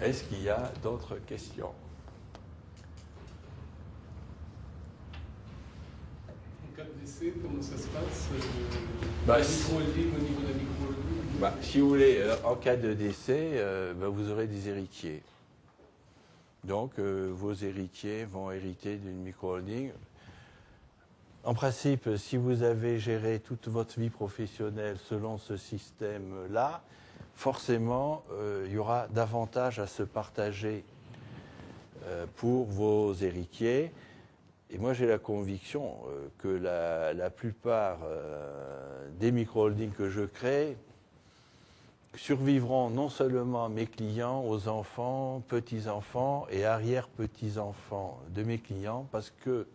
Est-ce qu'il y a d'autres questions? En cas de décès, comment ça se passe Micro-holding, au niveau de la micro-holding si vous voulez, en cas de décès, vous aurez des héritiers. Donc, vos héritiers vont hériter d'une micro-holding. En principe, si vous avez géré toute votre vie professionnelle selon ce système-là, forcément, il y aura davantage à se partager pour vos héritiers. Et moi, j'ai la conviction que la plupart des micro-holdings que je crée survivront non seulement à mes clients, aux enfants, petits-enfants et arrière-petits-enfants de mes clients, parce que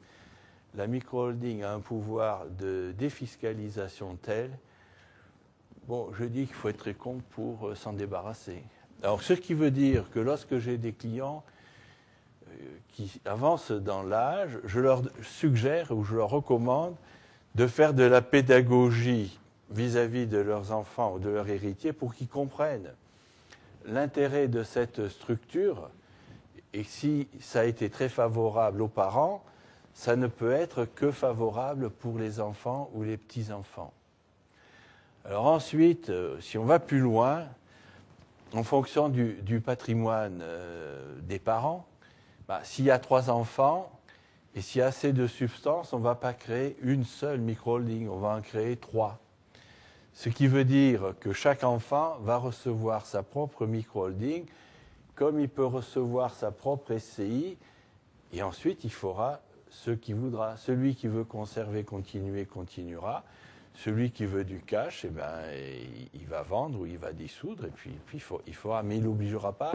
la micro-holding a un pouvoir de défiscalisation tel. Bon, je dis qu'il faut être très con pour s'en débarrasser. Alors, ce qui veut dire que lorsque j'ai des clients qui avancent dans l'âge, je leur suggère ou je leur recommande de faire de la pédagogie vis-à-vis de leurs enfants ou de leurs héritiers pour qu'ils comprennent l'intérêt de cette structure. Et si ça a été très favorable aux parents, ça ne peut être que favorable pour les enfants ou les petits-enfants. Alors ensuite, si on va plus loin, en fonction du patrimoine des parents, s'il y a 3 enfants et s'il y a assez de substance, on ne va pas créer une seule micro-holding, on va en créer 3. Ce qui veut dire que chaque enfant va recevoir sa propre micro-holding, comme il peut recevoir sa propre SCI, et ensuite il fera ce qu'il voudra. Celui qui veut conserver, continuer, continuera. Celui qui veut du cash, il va vendre ou il va dissoudre, et puis il fera, mais il n'obligera pas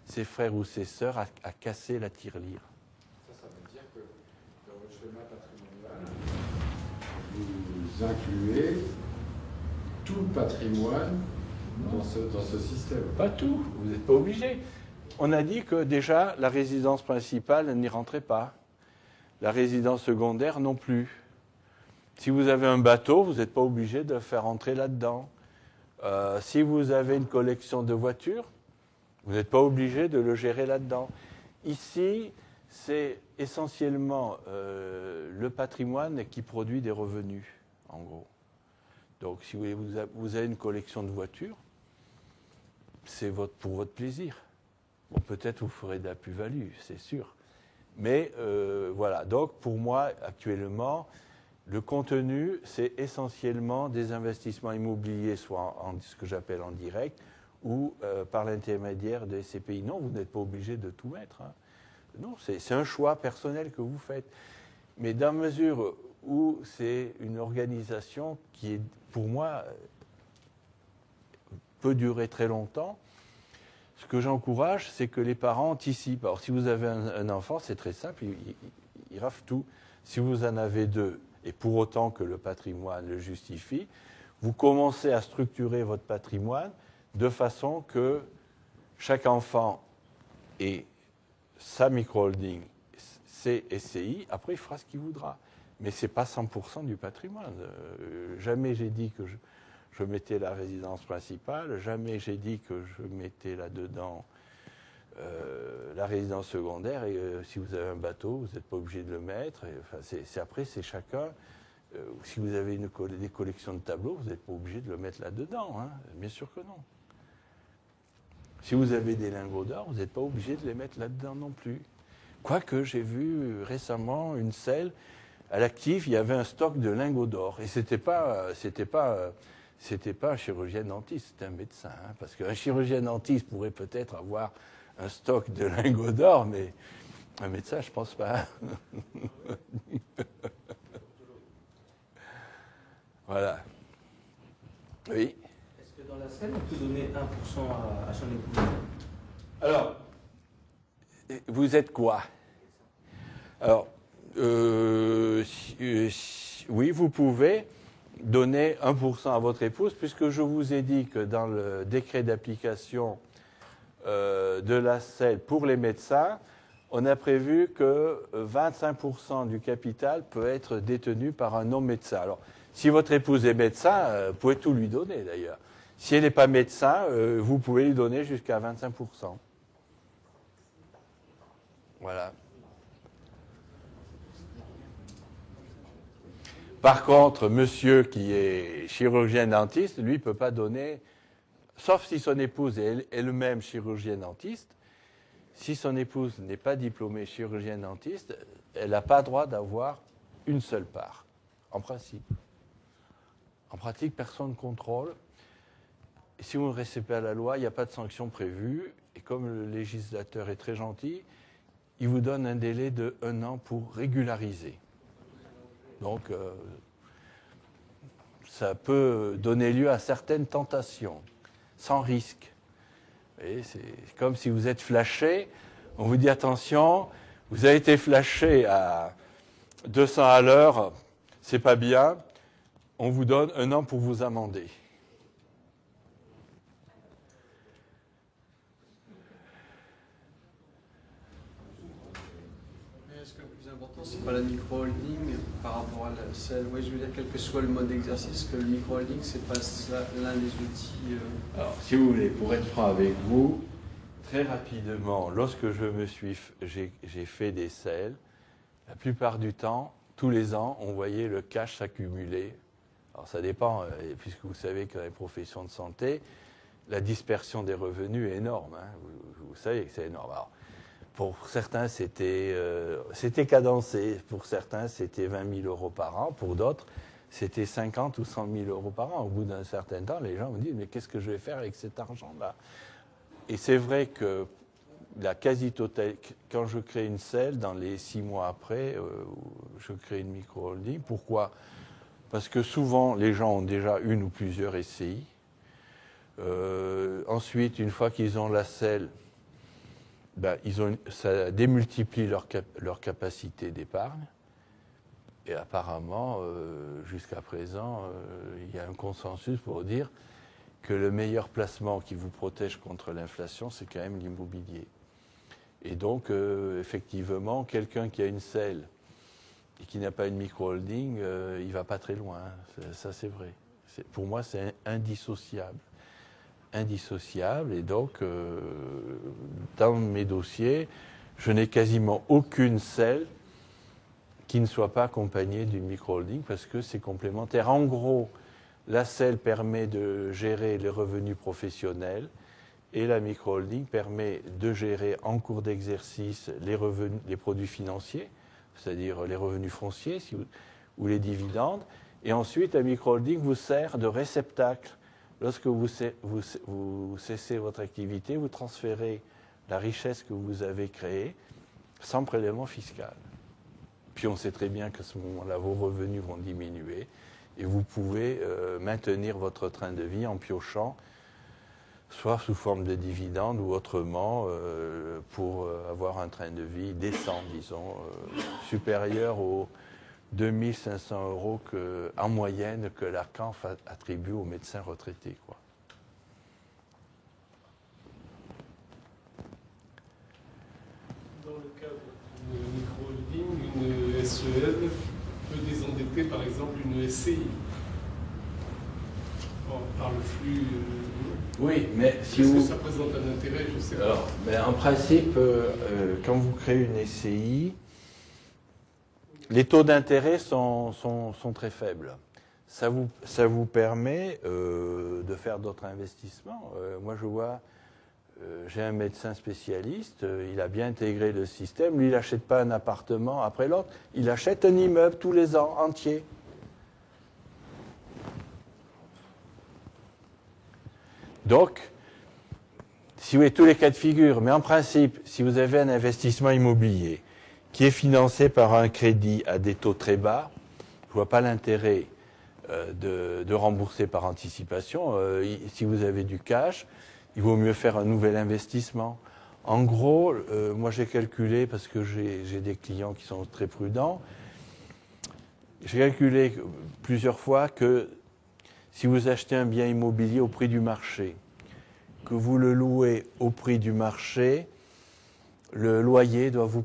ses frères ou ses sœurs à casser la tirelire. Ça veut dire que dans votre schéma patrimonial, vous incluez tout le patrimoine dans ce système. Pas tout, vous n'êtes pas obligé. On a dit que déjà la résidence principale n'y rentrait pas. La résidence secondaire non plus. Si vous avez un bateau, vous n'êtes pas obligé de le faire entrer là-dedans. Si vous avez une collection de voitures, vous n'êtes pas obligé de le gérer là-dedans. Ici, c'est essentiellement le patrimoine qui produit des revenus, en gros. Donc, si vous avez une collection de voitures, c'est pour votre plaisir. Bon, peut-être vous ferez de la plus-value, c'est sûr. Mais voilà, donc pour moi, actuellement, le contenu, c'est essentiellement des investissements immobiliers, soit en ce que j'appelle en direct, ou par l'intermédiaire des SCPI. Non, vous n'êtes pas obligé de tout mettre. Hein. Non, c'est un choix personnel que vous faites. Mais dans la mesure où c'est une organisation qui, est, pour moi, peut durer très longtemps, ce que j'encourage, c'est que les parents anticipent. Alors, si vous avez un enfant, c'est très simple, il rafle tout. Si vous en avez deux, et pour autant que le patrimoine le justifie, vous commencez à structurer votre patrimoine de façon que chaque enfant ait sa micro-holding, ses SCI, après il fera ce qu'il voudra. Mais ce n'est pas 100% du patrimoine. Jamais j'ai dit que je mettais la résidence principale, jamais j'ai dit que je mettais là-dedans la résidence secondaire. Et si vous avez un bateau, vous n'êtes pas obligé de le mettre. Et, enfin, après, c'est chacun. Si vous avez des collections de tableaux, vous n'êtes pas obligé de le mettre là-dedans. Hein. Bien sûr que non. Si vous avez des lingots d'or, vous n'êtes pas obligé de les mettre là-dedans non plus. Quoique j'ai vu récemment une selle, à l'actif, il y avait un stock de lingots d'or. Et c'était pas un chirurgien dentiste, c'était un médecin. Hein, parce qu'un chirurgien dentiste pourrait peut-être avoir un stock de lingots d'or, mais un médecin, je ne pense pas. Voilà. Oui. Est-ce que dans la scène, on peut donner 1% à son épouse? Alors, vous êtes quoi? Alors, oui, vous pouvez donner 1% à votre épouse, puisque je vous ai dit que dans le décret d'application de la SEL pour les médecins, on a prévu que 25% du capital peut être détenu par un non-médecin. Alors, si votre épouse est médecin, vous pouvez tout lui donner d'ailleurs. Si elle n'est pas médecin, vous pouvez lui donner jusqu'à 25%. Voilà. Par contre, monsieur qui est chirurgien dentiste, lui ne peut pas donner, sauf si son épouse est elle-même chirurgien dentiste. Si son épouse n'est pas diplômée chirurgien dentiste, elle n'a pas droit d'avoir une seule part, en principe. En pratique, personne ne contrôle. Et si vous ne restez pas à la loi, il n'y a pas de sanction prévue. Et comme le législateur est très gentil, il vous donne un délai de 1 an pour régulariser. Donc, ça peut donner lieu à certaines tentations, sans risque. C'est comme si vous êtes flashé, on vous dit attention, vous avez été flashé à 200 à l'heure, c'est pas bien, on vous donne 1 an pour vous amender. C'est pas la micro-holding par rapport à celle. Oui, je veux dire, quel que soit le mode d'exercice, que le micro-holding, c'est pas l'un des outils. Alors, si vous voulez, pour être franc avec vous, très rapidement, lorsque j'ai fait des SEL, la plupart du temps, tous les ans, on voyait le cash s'accumuler. Alors, ça dépend, puisque vous savez que dans les professions de santé, la dispersion des revenus est énorme. Hein. Vous savez que c'est énorme. Alors, pour certains, c'était cadencé. Pour certains, c'était 20 000 euros par an. Pour d'autres, c'était 50 ou 100 000 euros par an. Au bout d'un certain temps, les gens me disent « Mais qu'est-ce que je vais faire avec cet argent-là » Et c'est vrai que la quasi-totalité, quand je crée une SEL, dans les 6 mois après, je crée une micro-holding. Pourquoi? Parce que souvent, les gens ont déjà une ou plusieurs SCI. Ensuite, une fois qu'ils ont la SEL, ça démultiplie leur capacité d'épargne. Et apparemment, jusqu'à présent, il y a un consensus pour dire que le meilleur placement qui vous protège contre l'inflation, c'est quand même l'immobilier. Et donc, effectivement, quelqu'un qui a une SEL et qui n'a pas une micro-holding, il ne va pas très loin. Ça, c'est vrai. Pour moi, c'est indissociable. Indissociable. Et donc, dans mes dossiers, je n'ai quasiment aucune SEL qui ne soit pas accompagnée d'une micro-holding parce que c'est complémentaire. En gros, la SEL permet de gérer les revenus professionnels et la micro-holding permet de gérer en cours d'exercice les produits financiers, c'est-à-dire les revenus fonciers ou les dividendes. Et ensuite, la micro-holding vous sert de réceptacle. Lorsque vous cessez votre activité, vous transférez la richesse que vous avez créée sans prélèvement fiscal. Puis on sait très bien qu'à ce moment-là, vos revenus vont diminuer et vous pouvez maintenir votre train de vie en piochant, soit sous forme de dividendes ou autrement, pour avoir un train de vie décent, disons, supérieur aux 2500 € en moyenne que la CANF attribue aux médecins retraités, quoi. Dans le cadre d'une micro-holding, une SEL peut désendetter par exemple une SCI par le flux. Oui, mais si Est-ce vous... que ça présente un intérêt? Je sais pas. Alors, mais en principe, quand vous créez une SCI, les taux d'intérêt sont très faibles. Ça vous permet de faire d'autres investissements. Moi, je vois, j'ai un médecin spécialiste, il a bien intégré le système. Lui, il n'achète pas un appartement après l'autre, il achète un immeuble tous les ans, entier. Donc, si vous avez tous les cas de figure, mais en principe, si vous avez un investissement immobilier qui est financé par un crédit à des taux très bas, je ne vois pas l'intérêt de rembourser par anticipation. Si vous avez du cash, il vaut mieux faire un nouvel investissement. En gros, moi j'ai calculé, parce que j'ai des clients qui sont très prudents, j'ai calculé plusieurs fois que si vous achetez un bien immobilier au prix du marché, que vous le louez au prix du marché, le loyer doit vous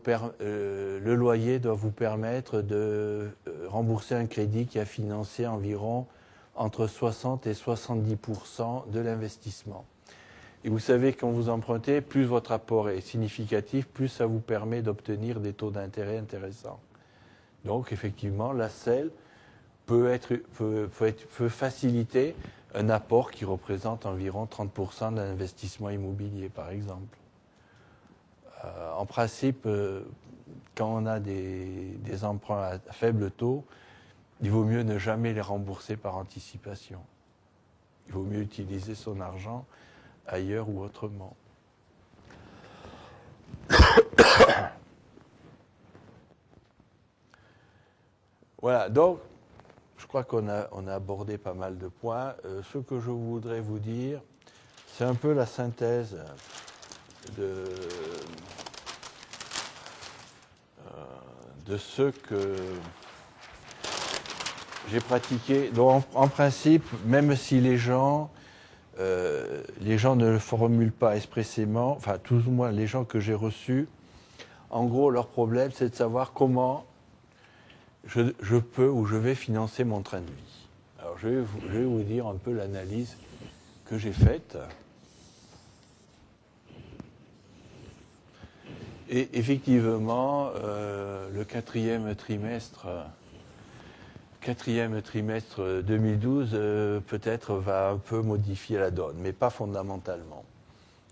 permettre de rembourser un crédit qui a financé environ entre 60 et 70% de l'investissement. Et vous savez, quand vous empruntez, plus votre apport est significatif, plus ça vous permet d'obtenir des taux d'intérêt intéressants. Donc, effectivement, la SEL peut faciliter un apport qui représente environ 30% d'un investissement immobilier, par exemple. En principe, quand on a des emprunts à faible taux, il vaut mieux ne jamais les rembourser par anticipation. Il vaut mieux utiliser son argent ailleurs ou autrement. Voilà, donc, je crois qu'on a abordé pas mal de points. Ce que je voudrais vous dire, c'est un peu la synthèse de ce que j'ai pratiqué. Donc, en principe, même si les gens ne le formulent pas expressément, enfin, tout au moins les gens que j'ai reçus, en gros, leur problème, c'est de savoir comment je peux ou je vais financer mon train de vie. Alors, je vais vous dire un peu l'analyse que j'ai faite. Et effectivement, le quatrième trimestre 2012 peut-être va un peu modifier la donne, mais pas fondamentalement.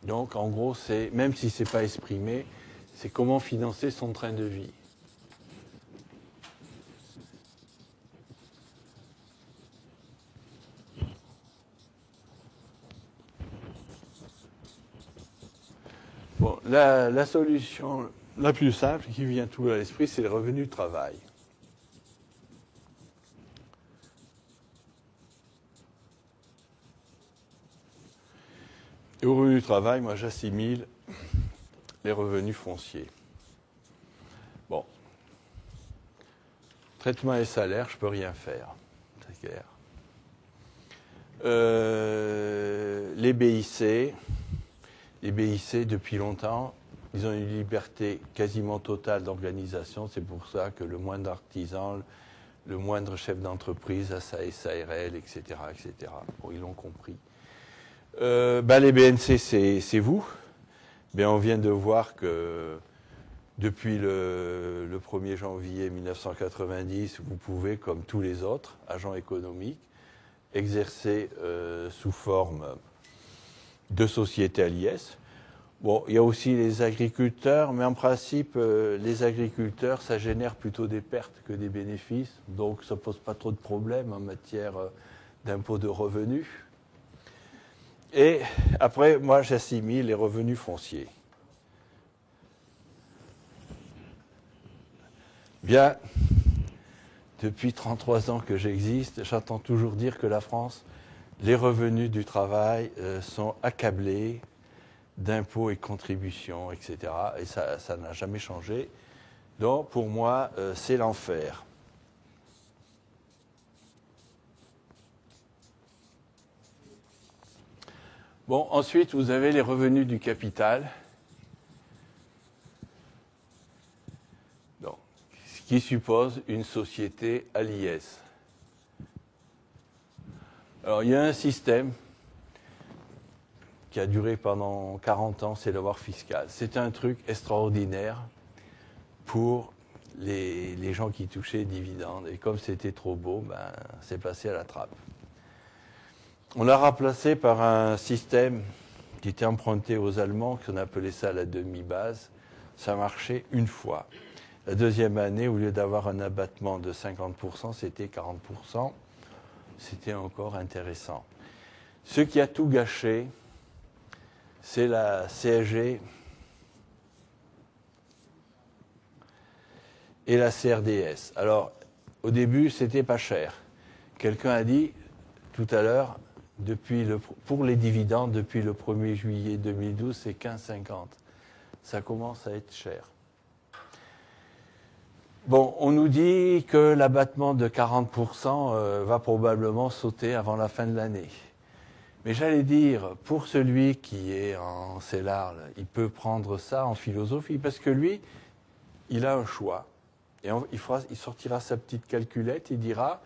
Donc en gros, même si ce n'est pas exprimé, c'est comment financer son train de vie. Bon, la solution la plus simple qui vient tout à l'esprit, c'est le revenu du travail. Et au revenu du travail, moi j'assimile les revenus fonciers. Bon. Traitement et salaire, je ne peux rien faire. C'est clair. Les BIC, depuis longtemps, ils ont une liberté quasiment totale d'organisation. C'est pour ça que le moindre artisan, le moindre chef d'entreprise a sa SARL, etc. etc. Bon, ils l'ont compris. Les BNC, c'est vous. On vient de voir que depuis le 1er janvier 1990, vous pouvez, comme tous les autres agents économiques, exercer sous forme de société à l'IS. Bon, il y a aussi les agriculteurs, mais en principe, les agriculteurs, ça génère plutôt des pertes que des bénéfices, donc ça ne pose pas trop de problèmes en matière d'impôt de revenus. Et après, moi, j'assimile les revenus fonciers. Bien, depuis 33 ans que j'existe, j'entends toujours dire que la France, les revenus du travail sont accablés d'impôts et contributions, etc. Et ça n'a jamais changé. Donc, pour moi, c'est l'enfer. Bon, ensuite, vous avez les revenus du capital. Donc, ce qui suppose une société à l'IS. Alors, il y a un système qui a duré pendant 40 ans, c'est l'avoir fiscal. C'est un truc extraordinaire pour les gens qui touchaient des dividendes. Et comme c'était trop beau, c'est passé à la trappe. On l'a remplacé par un système qui était emprunté aux Allemands, qu'on appelait ça la demi-base. Ça marchait une fois. La deuxième année, au lieu d'avoir un abattement de 50%, c'était 40%. C'était encore intéressant. Ce qui a tout gâché, c'est la CSG et la CRDS. Alors, au début, c'était pas cher. Quelqu'un a dit tout à l'heure, pour les dividendes, depuis le 1er juillet 2012, c'est 15,50. Ça commence à être cher. Bon, on nous dit que l'abattement de 40% va probablement sauter avant la fin de l'année. Mais j'allais dire, pour celui qui est en CELAR, il peut prendre ça en philosophie, parce que lui, il a un choix. Et il sortira sa petite calculette, il dira,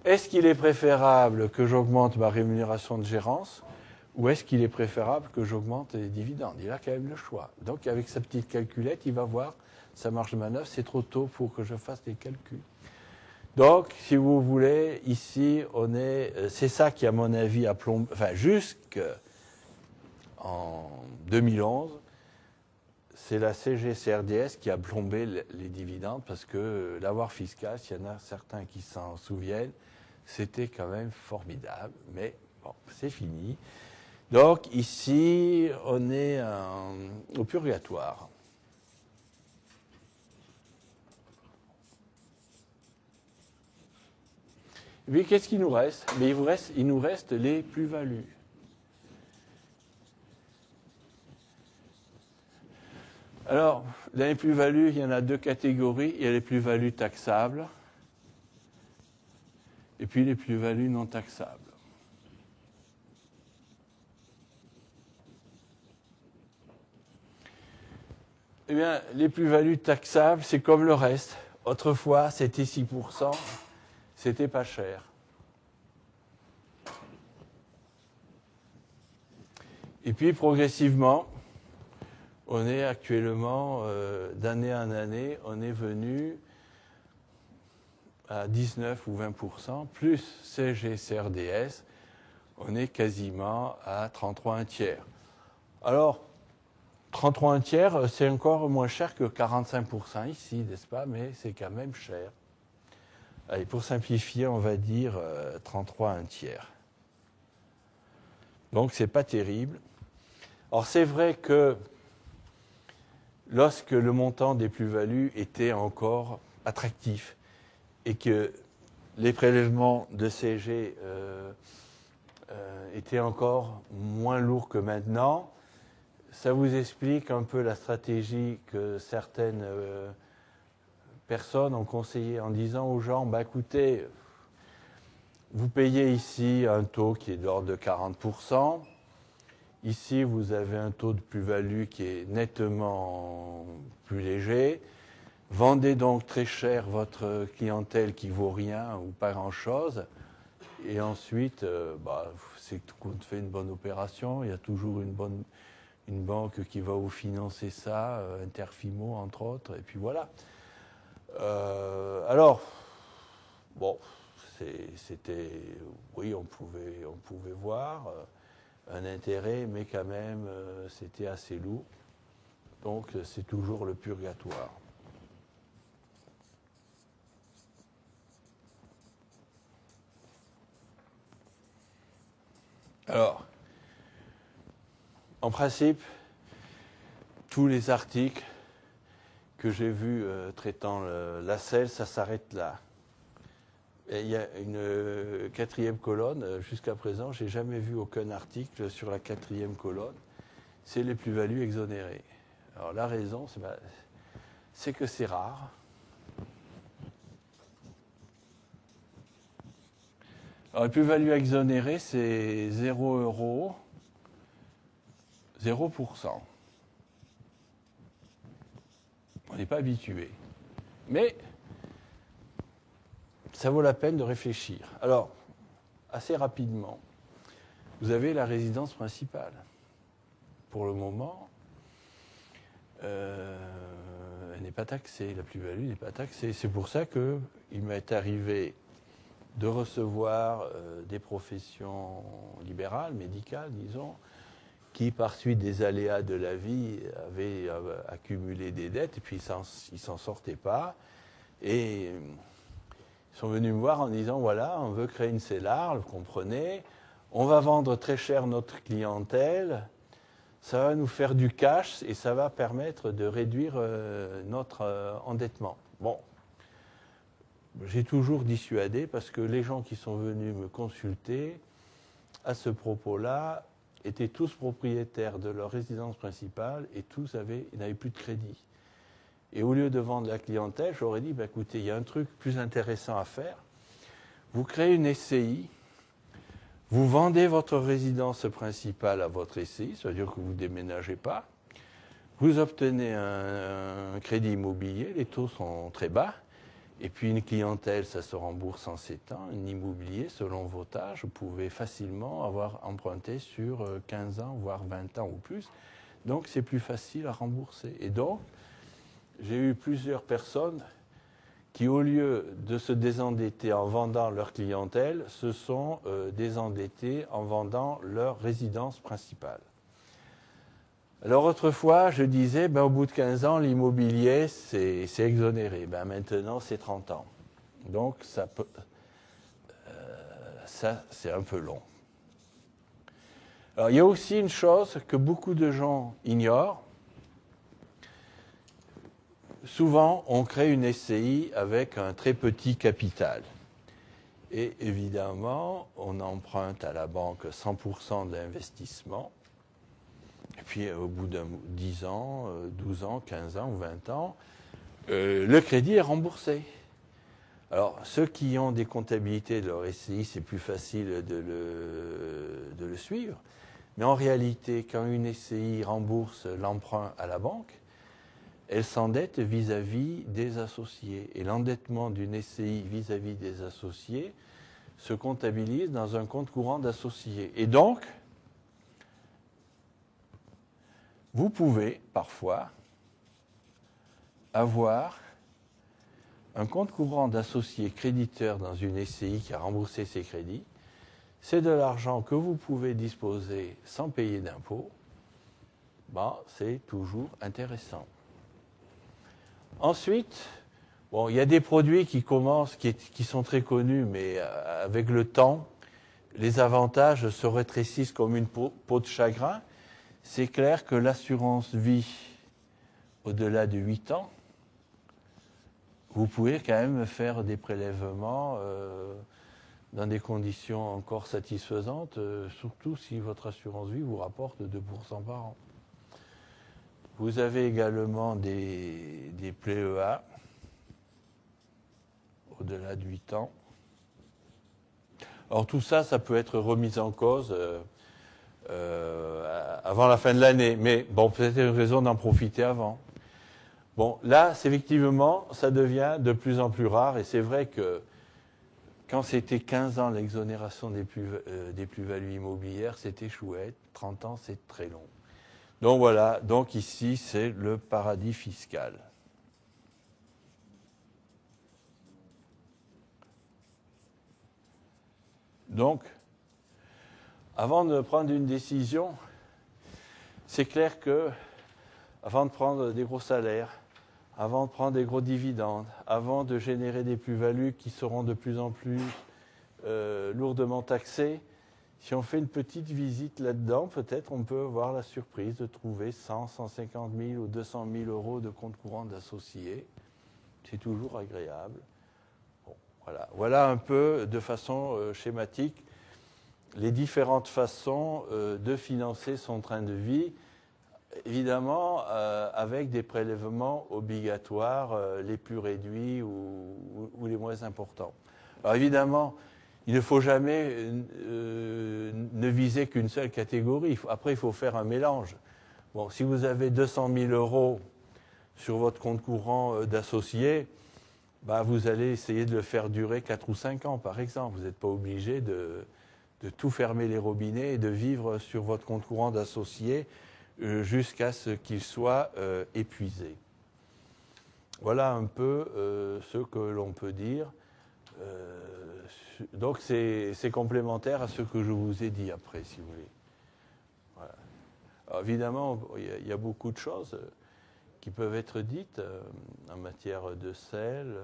est-ce qu'il est préférable que j'augmente ma rémunération de gérance, ou est-ce qu'il est préférable que j'augmente les dividendes? Il a quand même le choix. Donc avec sa petite calculette, il va voir sa marge de manœuvre, c'est trop tôt pour que je fasse les calculs. Donc, si vous voulez, ici, c'est ça qui, à mon avis, a plombé, enfin, jusqu'en 2011, c'est la CGCRDS qui a plombé les dividendes, parce que l'avoir fiscal, s'il y en a certains qui s'en souviennent, c'était quand même formidable, mais bon, c'est fini. Donc, ici, on est au purgatoire. Et puis, qu'est-ce qu'il nous reste? Mais il nous reste les plus-values. Alors, dans les plus-values, il y en a deux catégories. Il y a les plus-values taxables et puis les plus-values non taxables. Eh bien, les plus-values taxables, c'est comme le reste. Autrefois, c'était 6%. C'était pas cher. Et puis, progressivement, on est actuellement, d'année en année, on est venu à 19 ou 20%, plus CGCRDS, on est quasiment à 33 1/3. Alors, 33 1/3, c'est encore moins cher que 45% ici, n'est-ce pas? Mais c'est quand même cher. Allez, pour simplifier, on va dire 33 1/3. Donc, c'est pas terrible. Alors, c'est vrai que lorsque le montant des plus-values était encore attractif et que les prélèvements de CSG étaient encore moins lourds que maintenant, ça vous explique un peu la stratégie que certaines personnes ont conseillé en disant aux gens, écoutez, vous payez ici un taux qui est de l'ordre de 40%, Ici, vous avez un taux de plus-value qui est nettement plus léger. Vendez donc très cher votre clientèle qui vaut rien ou pas grand-chose. Et ensuite, c'est qu'on fait une bonne opération. Il y a toujours une banque qui va vous financer ça, Interfimo entre autres. Et puis voilà. Alors, bon, c'était, oui, on pouvait voir un intérêt, mais quand même, c'était assez lourd. Donc, c'est toujours le purgatoire. Alors, en principe, tous les articles que j'ai vus traitant la selle, ça s'arrête là. Et il y a une quatrième colonne. Jusqu'à présent, je n'ai jamais vu aucun article sur la quatrième colonne. C'est les plus-values exonérées. Alors la raison, c'est que c'est rare. Alors les plus-values exonérées, c'est 0 €, 0%. On n'est pas habitué. Mais ça vaut la peine de réfléchir. Alors, assez rapidement, vous avez la résidence principale. Pour le moment, elle n'est pas taxée, la plus-value n'est pas taxée. C'est pour ça qu'il m'est arrivé de recevoir des professions libérales, médicales, disons, qui, par suite des aléas de la vie, avaient accumulé des dettes et puis ils ne s'en sortaient pas. Et ils sont venus me voir en disant, voilà, on veut créer une CELAR, vous comprenez, on va vendre très cher notre clientèle, ça va nous faire du cash et ça va permettre de réduire notre endettement. Bon, j'ai toujours dissuadé parce que les gens qui sont venus me consulter à ce propos-là étaient tous propriétaires de leur résidence principale et tous n'avaient plus de crédit. Et au lieu de vendre la clientèle, j'aurais dit, écoutez, il y a un truc plus intéressant à faire. Vous créez une SCI, vous vendez votre résidence principale à votre SCI, c'est-à-dire que vous ne déménagez pas, vous obtenez un crédit immobilier, les taux sont très bas, et puis une clientèle, ça se rembourse en 7 ans, un immobilier, selon votre âge, vous pouvez facilement avoir emprunté sur 15 ans, voire 20 ans ou plus, donc c'est plus facile à rembourser. Et donc, j'ai eu plusieurs personnes qui, au lieu de se désendetter en vendant leur clientèle, se sont désendettées en vendant leur résidence principale. Alors autrefois, je disais, au bout de 15 ans, l'immobilier, c'est exonéré. Maintenant, c'est 30 ans. Donc, ça, c'est un peu long. Alors, il y a aussi une chose que beaucoup de gens ignorent. Souvent, on crée une SCI avec un très petit capital. Et évidemment, on emprunte à la banque 100% d'investissement. Et puis, au bout de 10 ans, 12 ans, 15 ans ou 20 ans, le crédit est remboursé. Alors, ceux qui ont des comptabilités de leur SCI, c'est plus facile de le suivre. Mais en réalité, quand une SCI rembourse l'emprunt à la banque, elle s'endette vis-à-vis des associés. Et l'endettement d'une SCI vis-à-vis des associés se comptabilise dans un compte courant d'associés. Et donc, vous pouvez parfois avoir un compte courant d'associés créditeurs dans une SCI qui a remboursé ses crédits. C'est de l'argent que vous pouvez disposer sans payer d'impôts. C'est toujours intéressant. Ensuite, il y a des produits qui sont très connus, mais avec le temps, les avantages se rétrécissent comme une peau de chagrin. C'est clair que l'assurance vie, au-delà de 8 ans, vous pouvez quand même faire des prélèvements dans des conditions encore satisfaisantes, surtout si votre assurance vie vous rapporte 2% par an. Vous avez également des PEA au-delà de 8 ans. Alors tout ça, ça peut être remis en cause avant la fin de l'année. Mais bon, peut-être une raison d'en profiter avant. Bon, là, effectivement, ça devient de plus en plus rare. Et c'est vrai que quand c'était 15 ans l'exonération des plus-values immobilières, c'était chouette. 30 ans, c'est très long. Donc voilà, donc ici, c'est le paradis fiscal. Donc, avant de prendre une décision, c'est clair que, avant de prendre des gros salaires, avant de prendre des gros dividendes, avant de générer des plus-values qui seront de plus en plus lourdement taxées, si on fait une petite visite là-dedans, peut-être on peut avoir la surprise de trouver 100, 150 000 ou 200 000 euros de compte courant d'associés. C'est toujours agréable. Bon, voilà un peu de façon schématique les différentes façons de financer son train de vie, évidemment avec des prélèvements obligatoires les plus réduits ou les moins importants. Alors évidemment, il ne faut jamais ne viser qu'une seule catégorie. Après, il faut faire un mélange. Bon, si vous avez 200 000 euros sur votre compte courant d'associé, bah, vous allez essayer de le faire durer 4 ou 5 ans, par exemple. Vous n'êtes pas obligé de tout fermer les robinets et de vivre sur votre compte courant d'associé jusqu'à ce qu'il soit épuisé. Voilà un peu ce que l'on peut dire. Donc c'est complémentaire à ce que je vous ai dit après, si vous voulez. Voilà. Alors, évidemment, il y a beaucoup de choses qui peuvent être dites en matière de sel.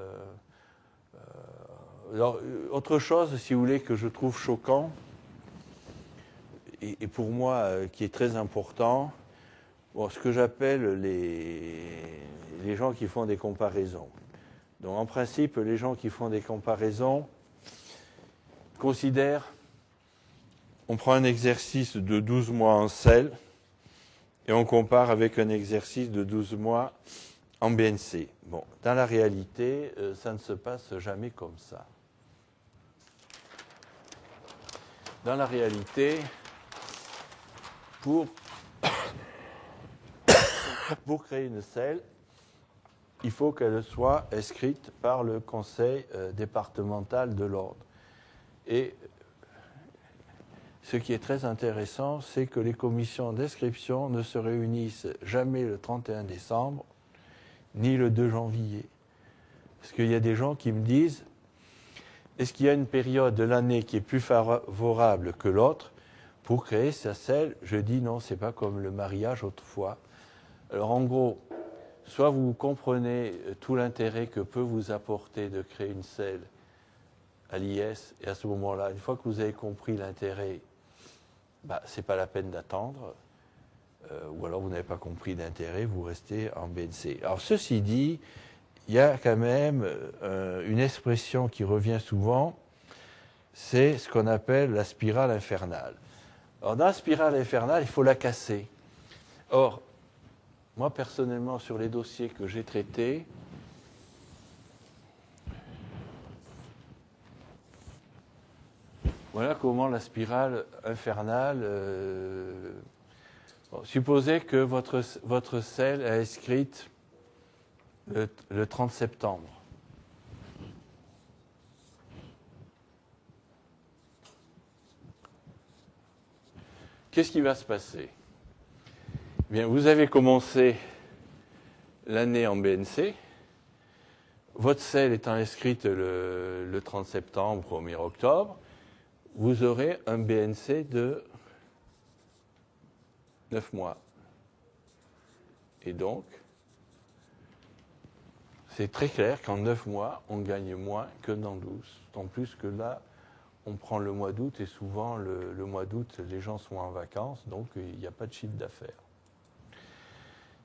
Alors, autre chose, si vous voulez, que je trouve choquant, et pour moi qui est très important, bon, ce que j'appelle les gens qui font des comparaisons. Donc en principe, les gens qui font des comparaisons considèrent, on prend un exercice de 12 mois en sel et on compare avec un exercice de 12 mois en BNC. Bon, dans la réalité, ça ne se passe jamais comme ça. Dans la réalité, pour créer une SEL, il faut qu'elle soit inscrite par le conseil départemental de l'ordre. Et ce qui est très intéressant, c'est que les commissions d'inscription ne se réunissent jamais le 31 décembre, ni le 2 janvier. Parce qu'il y a des gens qui me disent, est-ce qu'il y a une période de l'année qui est plus favorable que l'autre pour créer sa SEL? Je dis non, c'est pas comme le mariage autrefois. Alors en gros, soit vous comprenez tout l'intérêt que peut vous apporter de créer une SEL à l'IS, et à ce moment-là, une fois que vous avez compris l'intérêt, bah, c'est pas la peine d'attendre, ou alors vous n'avez pas compris l'intérêt, vous restez en BNC. Alors ceci dit, il y a quand même une expression qui revient souvent, c'est ce qu'on appelle la spirale infernale. Alors dans la spirale infernale, il faut la casser. Or, moi personnellement, sur les dossiers que j'ai traités, voilà comment la spirale infernale... Bon, supposez que votre SEL est inscrite le 30 septembre. Qu'est-ce qui va se passer? Eh bien, vous avez commencé l'année en BNC. Votre SEL étant inscrite le 30 septembre, 1er octobre, vous aurez un BNC de 9 mois. Et donc, c'est très clair qu'en 9 mois, on gagne moins que dans 12. En plus que là, on prend le mois d'août et souvent, le mois d'août, les gens sont en vacances, donc il n'y a pas de chiffre d'affaires.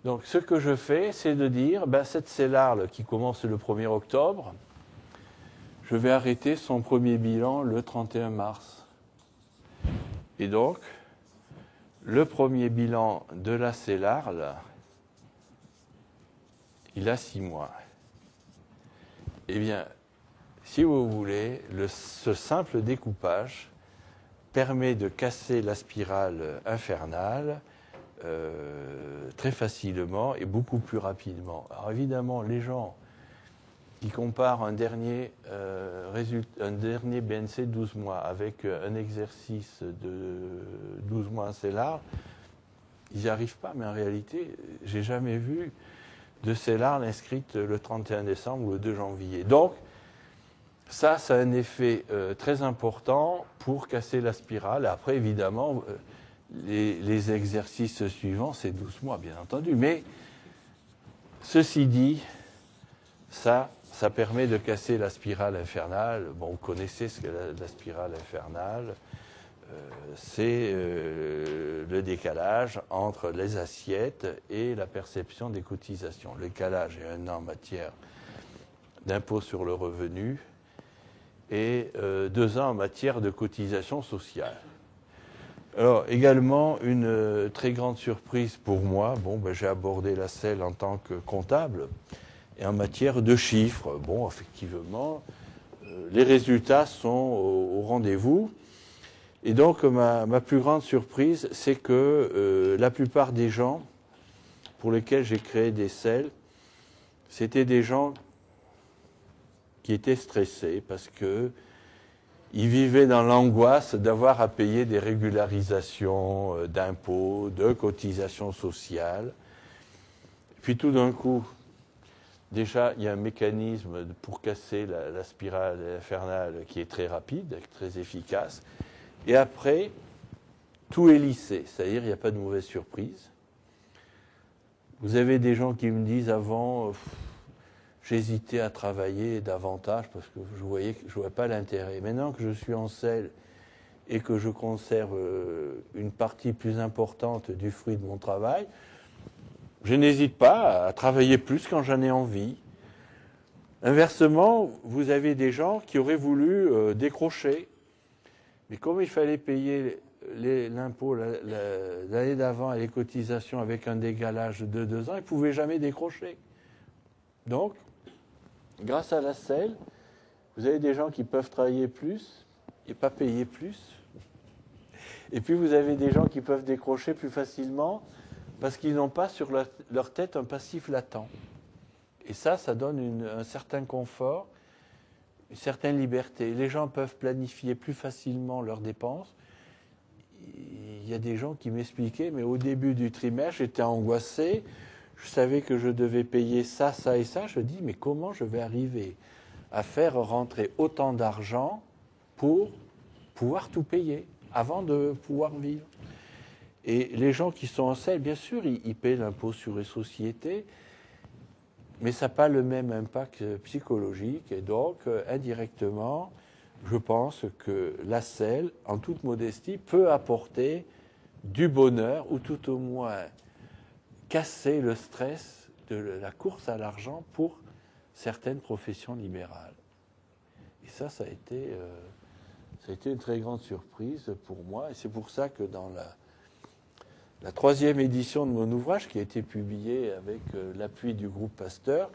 Donc, ce que je fais, c'est de dire, ben, cette SELARL qui commence le 1er octobre, je vais arrêter son premier bilan le 31 mars. Et donc, le premier bilan de la SELARL, il a 6 mois. Eh bien, si vous voulez, ce simple découpage permet de casser la spirale infernale très facilement et beaucoup plus rapidement. Alors évidemment, les gens qui comparent un dernier BNC de 12 mois avec un exercice de 12 mois assez large, ils n'y arrivent pas, mais en réalité, j'ai jamais vu de CELARL inscrite le 31 décembre ou le 2 janvier. Donc, ça a un effet très important pour casser la spirale. Après, évidemment, les exercices suivants, c'est 12 mois, bien entendu. Mais, ceci dit, ça permet de casser la spirale infernale. Bon, vous connaissez ce qu'est la spirale infernale. C'est le décalage entre les assiettes et la perception des cotisations. Le décalage est 1 an en matière d'impôt sur le revenu et 2 ans en matière de cotisation sociale. Alors, également, une très grande surprise pour moi, j'ai abordé la SEL en tant que comptable, et en matière de chiffres, effectivement, les résultats sont au rendez-vous. Et donc, ma plus grande surprise, c'est que la plupart des gens pour lesquels j'ai créé des SEL, c'était des gens qui étaient stressés parce qu'ils vivaient dans l'angoisse d'avoir à payer des régularisations d'impôts, de cotisations sociales. Puis tout d'un coup, déjà, il y a un mécanisme pour casser la spirale infernale qui est très rapide, très efficace. Et après, tout est lissé, c'est-à-dire il n'y a pas de mauvaise surprise. Vous avez des gens qui me disent avant, j'hésitais à travailler davantage parce que je voyais pas l'intérêt. Maintenant que je suis en SEL et que je conserve une partie plus importante du fruit de mon travail, je n'hésite pas à travailler plus quand j'en ai envie. Inversement, vous avez des gens qui auraient voulu décrocher. Mais comme il fallait payer l'impôt l'année d'avant et les cotisations avec un décalage de 2 ans, ils ne pouvaient jamais décrocher. Donc, grâce à la SEL, vous avez des gens qui peuvent travailler plus et pas payer plus. Et puis vous avez des gens qui peuvent décrocher plus facilement parce qu'ils n'ont pas sur leur tête un passif latent. Et ça donne un certain confort, une certaine liberté. Les gens peuvent planifier plus facilement leurs dépenses. Il y a des gens qui m'expliquaient, mais au début du trimestre, j'étais angoissé. Je savais que je devais payer ça, ça et ça. Je dis, mais comment je vais arriver à faire rentrer autant d'argent pour pouvoir tout payer avant de pouvoir vivre? Et les gens qui sont en SEL, bien sûr, ils paient l'impôt sur les sociétés, mais ça n'a pas le même impact psychologique. Et donc, indirectement, je pense que la SEL, en toute modestie, peut apporter du bonheur, ou tout au moins casser le stress de la course à l'argent pour certaines professions libérales. Et ça a été une très grande surprise pour moi. Et c'est pour ça que dans la 3e édition de mon ouvrage, qui a été publié avec l'appui du groupe Pasteur,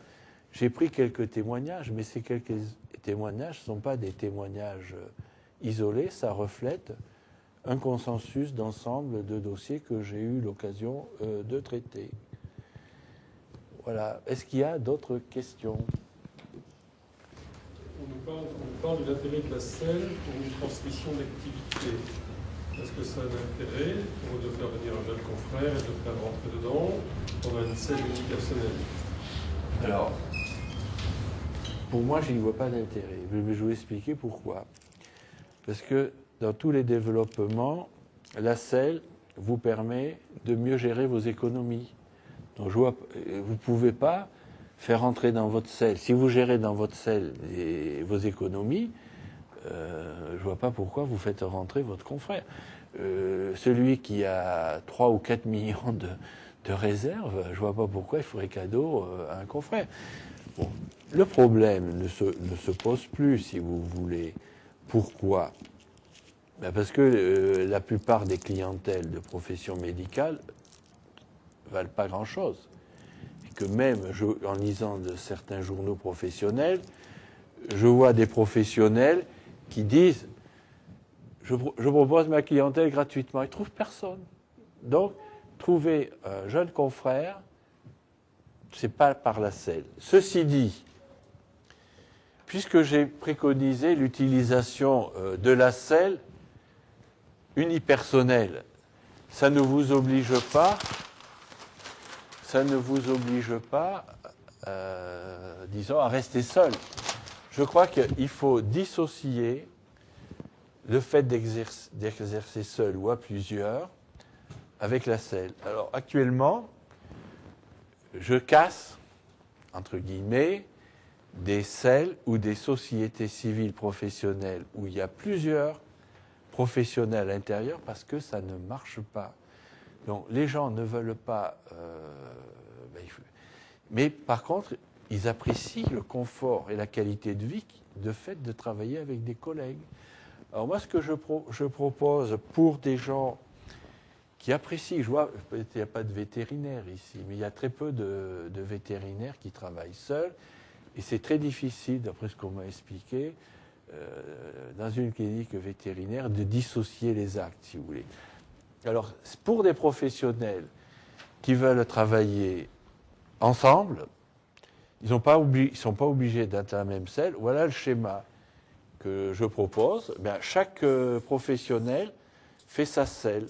j'ai pris quelques témoignages, mais ces quelques témoignages ne sont pas des témoignages isolés, ça reflète un consensus d'ensemble de dossiers que j'ai eu l'occasion de traiter. Voilà. Est-ce qu'il y a d'autres questions ? On parle de l'intérêt de la SEL pour une transmission d'activité. Est-ce que ça a un intérêt pour de faire venir un jeune confrère et de faire rentrer dedans on a une SEL unipersonnelle? Alors, pour moi, je n'y vois pas d'intérêt. Je vais vous expliquer pourquoi. Parce que dans tous les développements, la SEL vous permet de mieux gérer vos économies. Donc, vous ne pouvez pas faire entrer dans votre SEL. Si vous gérez dans votre SEL vos économies, je ne vois pas pourquoi vous faites rentrer votre confrère. Celui qui a 3 ou 4 millions de réserves, je ne vois pas pourquoi il ferait cadeau à un confrère. Bon, le problème ne se pose plus, si vous voulez. Pourquoi ? Ben parce que la plupart des clientèles de profession médicale ne valent pas grand-chose. Et que même en lisant de certains journaux professionnels, je vois des professionnels qui disent « je propose ma clientèle gratuitement. Ils ne trouvent personne. Donc, trouver un jeune confrère, ce n'est pas par la selle. Ceci dit, puisque j'ai préconisé l'utilisation de la selle unipersonnelle, ça ne vous oblige pas, disons, à rester seul. Je crois qu'il faut dissocier le fait d'exercer seul ou à plusieurs avec la selle. Alors actuellement, je casse, entre guillemets, des selles ou des sociétés civiles professionnelles où il y a plusieurs professionnels à l'intérieur parce que ça ne marche pas. Donc les gens ne veulent pas... mais par contre, ils apprécient le confort et la qualité de vie de fait de travailler avec des collègues. Alors moi, ce que je propose pour des gens qui apprécient, je vois, il n'y a pas de vétérinaire ici, mais il y a très peu de vétérinaires qui travaillent seuls, et c'est très difficile, d'après ce qu'on m'a expliqué, dans une clinique vétérinaire, de dissocier les actes, si vous voulez. Alors, pour des professionnels qui veulent travailler ensemble, ils ne sont pas obligés d'être dans la même selle. Voilà le schéma que je propose. Bien, chaque professionnel fait sa selle.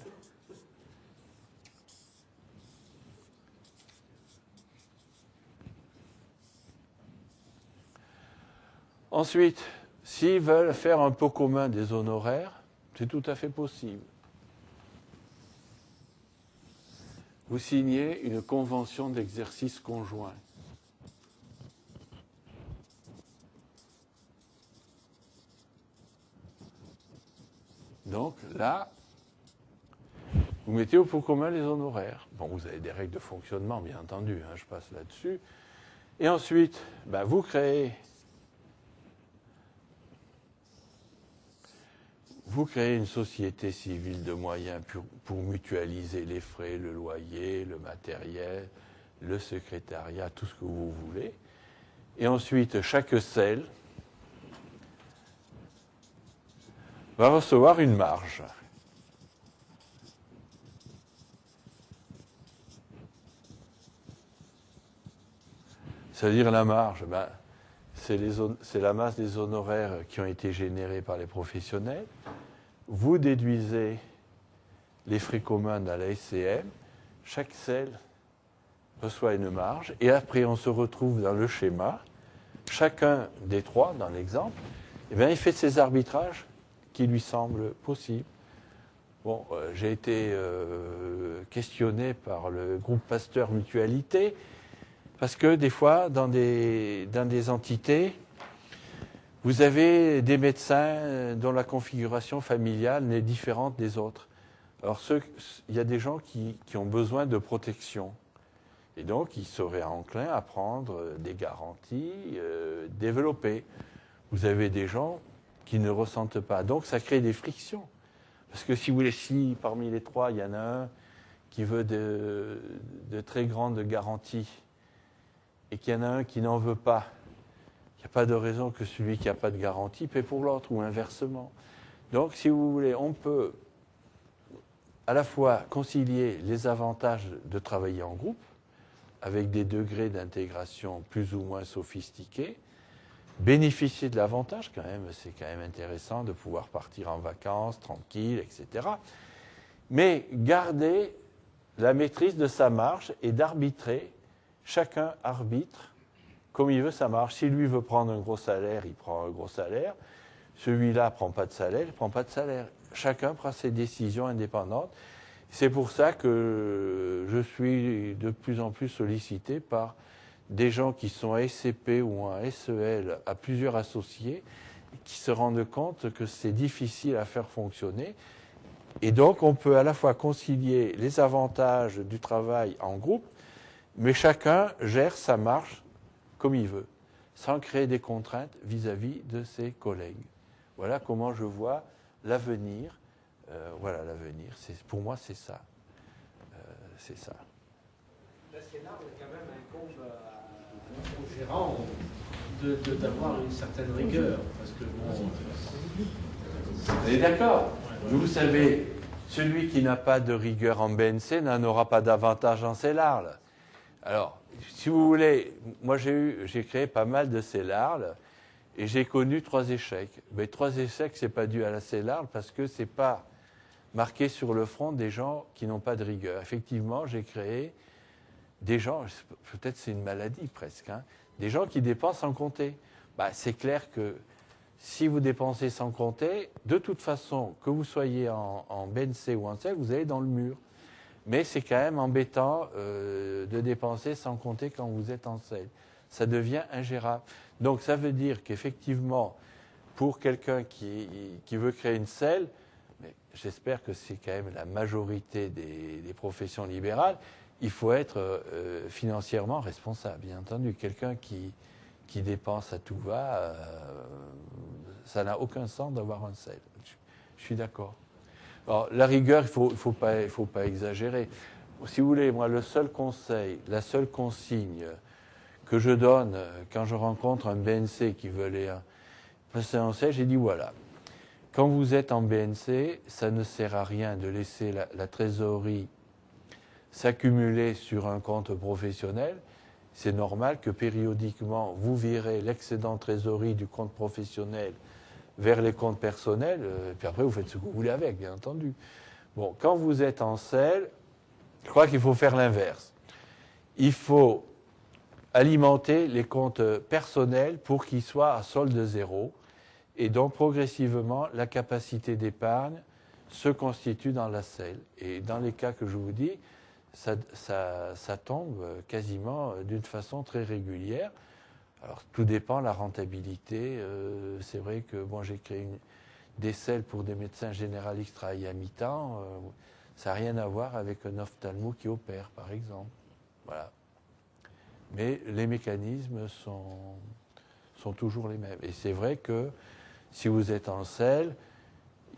Ensuite, s'ils veulent faire un pot commun des honoraires, c'est tout à fait possible. Vous signez une convention d'exercice conjoint. Donc là, vous mettez au pot commun les honoraires. Bon, vous avez des règles de fonctionnement, bien entendu, hein, je passe là-dessus. Et ensuite, vous créez une société civile de moyens pour mutualiser les frais, le loyer, le matériel, le secrétariat, tout ce que vous voulez. Et ensuite, chaque selle va recevoir une marge. C'est-à-dire la marge, c'est la masse des honoraires qui ont été générés par les professionnels. Vous déduisez les frais communs dans la SCM. Chaque selle reçoit une marge. Et après, on se retrouve dans le schéma. Chacun des trois, dans l'exemple, il fait ses arbitrages qui lui semblent possibles. Bon, j'ai été questionné par le groupe Pasteur Mutualité, parce que des fois, dans des entités, vous avez des médecins dont la configuration familiale n'est différente des autres. Alors, il y a des gens qui ont besoin de protection. Et donc, ils seraient enclins à prendre des garanties développées. Vous avez des gens qui ne ressentent pas. Donc, ça crée des frictions. Parce que si vous voulez, si parmi les trois, il y en a un qui veut de très grandes garanties et qu'il y en a un qui n'en veut pas, il n'y a pas de raison que celui qui n'a pas de garantie paie pour l'autre, ou inversement. Donc, si vous voulez, on peut à la fois concilier les avantages de travailler en groupe, avec des degrés d'intégration plus ou moins sophistiqués, bénéficier de l'avantage, quand même, c'est quand même intéressant de pouvoir partir en vacances, tranquille, etc. Mais garder la maîtrise de sa marge et d'arbitrer. Chacun arbitre comme il veut sa marge. Si lui veut prendre un gros salaire, il prend un gros salaire. Celui-là ne prend pas de salaire, il ne prend pas de salaire. Chacun prend ses décisions indépendantes. C'est pour ça que je suis de plus en plus sollicité par des gens qui sont à SCP ou en SEL à plusieurs associés, qui se rendent compte que c'est difficile à faire fonctionner. Et donc, on peut à la fois concilier les avantages du travail en groupe, mais chacun gère sa marge comme il veut, sans créer des contraintes vis-à-vis de ses collègues. Voilà comment je vois l'avenir. Voilà l'avenir. Pour moi, c'est ça. C'est ça. Là, c'est là où quand même incombe au gérant d'avoir une certaine rigueur. Parce que bon. Vous êtes d'accord ? Vous savez, celui qui n'a pas de rigueur en BNC n'en aura pas davantage en CELARL. Alors, si vous voulez, moi j'ai créé pas mal de CELARL et j'ai connu 3 échecs. Mais 3 échecs, c'est pas dû à la CELARL parce que c'est pas marqué sur le front des gens qui n'ont pas de rigueur. Effectivement, j'ai créé des gens, peut-être c'est une maladie presque, hein, des gens qui dépensent sans compter. C'est clair que si vous dépensez sans compter, de toute façon, que vous soyez en BNC ou en CEL, vous allez dans le mur. Mais c'est quand même embêtant de dépenser sans compter quand vous êtes en CEL. Ça devient ingérable. Donc ça veut dire qu'effectivement, pour quelqu'un qui veut créer une CEL, mais j'espère que c'est quand même la majorité des professions libérales, il faut être financièrement responsable, bien entendu. Quelqu'un qui dépense à tout va, ça n'a aucun sens d'avoir un CEL. Je suis d'accord. Alors, la rigueur, il faut pas exagérer. Si vous voulez, moi, le seul conseil, la seule consigne que je donne quand je rencontre un BNC qui veut aller passer en CEL, j'ai dit voilà, quand vous êtes en BNC, ça ne sert à rien de laisser la trésorerie s'accumuler sur un compte professionnel. C'est normal que périodiquement, vous virez l'excédent trésorerie du compte professionnel vers les comptes personnels, puis après vous faites ce que vous voulez avec, bien entendu. Bon, quand vous êtes en CEL, je crois qu'il faut faire l'inverse. Il faut alimenter les comptes personnels pour qu'ils soient à solde zéro, et donc progressivement, la capacité d'épargne se constitue dans la CEL. Et dans les cas que je vous dis, ça tombe quasiment d'une façon très régulière. Alors, tout dépend de la rentabilité. C'est vrai que moi, j'ai créé des CEL pour des médecins généralistes qui travaillent à mi-temps. Ça n'a rien à voir avec un ophtalmo qui opère, par exemple. Voilà. Mais les mécanismes sont toujours les mêmes. Et c'est vrai que si vous êtes en CEL,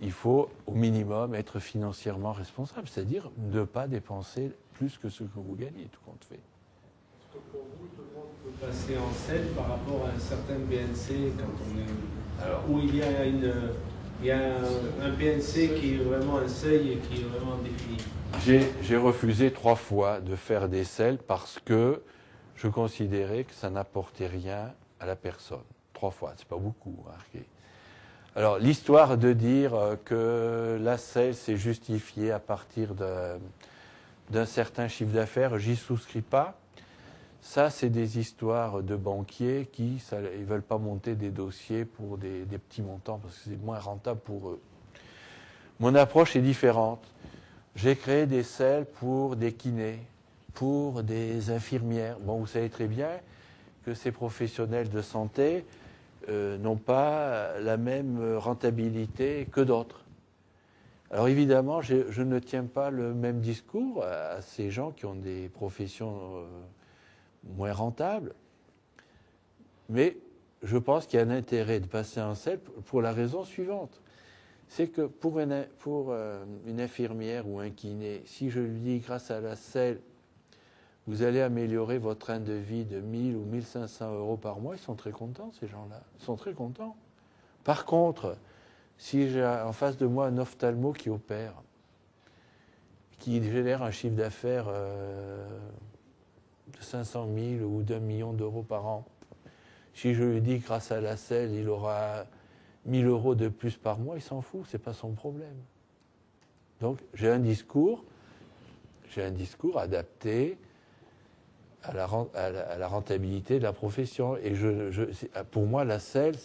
il faut au minimum être financièrement responsable, c'est-à-dire ne pas dépenser plus que ce que vous gagnez, tout compte fait. Est-ce que pour vous, tout le monde peut passer en CEL par rapport à un certain BNC quand on est... Alors, où il y a un BNC qui est vraiment un seuil et qui est vraiment défini? J'ai refusé 3 fois de faire des CEL parce que je considérais que ça n'apportait rien à la personne. 3 fois, c'est pas beaucoup, marqué. Alors, l'histoire de dire que la CEL s'est justifiée à partir d'un certain chiffre d'affaires, j'y souscris pas. Ça, c'est des histoires de banquiers qui ils veulent pas monter des dossiers pour des petits montants parce que c'est moins rentable pour eux. Mon approche est différente. J'ai créé des CEL pour des kinés, pour des infirmières. Bon, vous savez très bien que ces professionnels de santé n'ont pas la même rentabilité que d'autres. Alors évidemment, je ne tiens pas le même discours à ces gens qui ont des professions moins rentables, mais je pense qu'il y a un intérêt de passer en CEL pour la raison suivante. C'est que pour une infirmière ou un kiné, si je lui dis grâce à la CEL, vous allez améliorer votre train de vie de 1000 ou 1500 euros par mois, ils sont très contents, ces gens-là. Ils sont très contents. Par contre, si j'ai en face de moi un ophtalmo qui opère, qui génère un chiffre d'affaires de 500 000 ou d'1 million d'euros par an, si je lui dis grâce à la CEL, il aura 1000 euros de plus par mois, il s'en fout, c'est pas son problème. Donc j'ai un discours adapté à la rentabilité de la profession. Et pour moi, la CEL,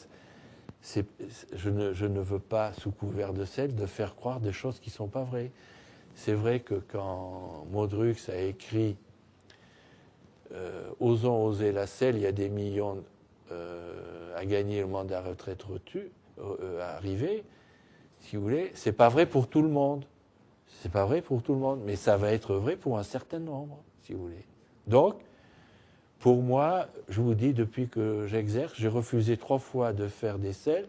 je ne veux pas, sous couvert de CEL, de faire croire des choses qui ne sont pas vraies. C'est vrai que quand Modrux a écrit « Osons oser la CEL », il y a des millions à gagner au moment de la retraite arrivé, si vous voulez. C'est pas vrai pour tout le monde. C'est pas vrai pour tout le monde, mais ça va être vrai pour un certain nombre, si vous voulez. Donc, pour moi, je vous dis, depuis que j'exerce, j'ai refusé 3 fois de faire des CEL.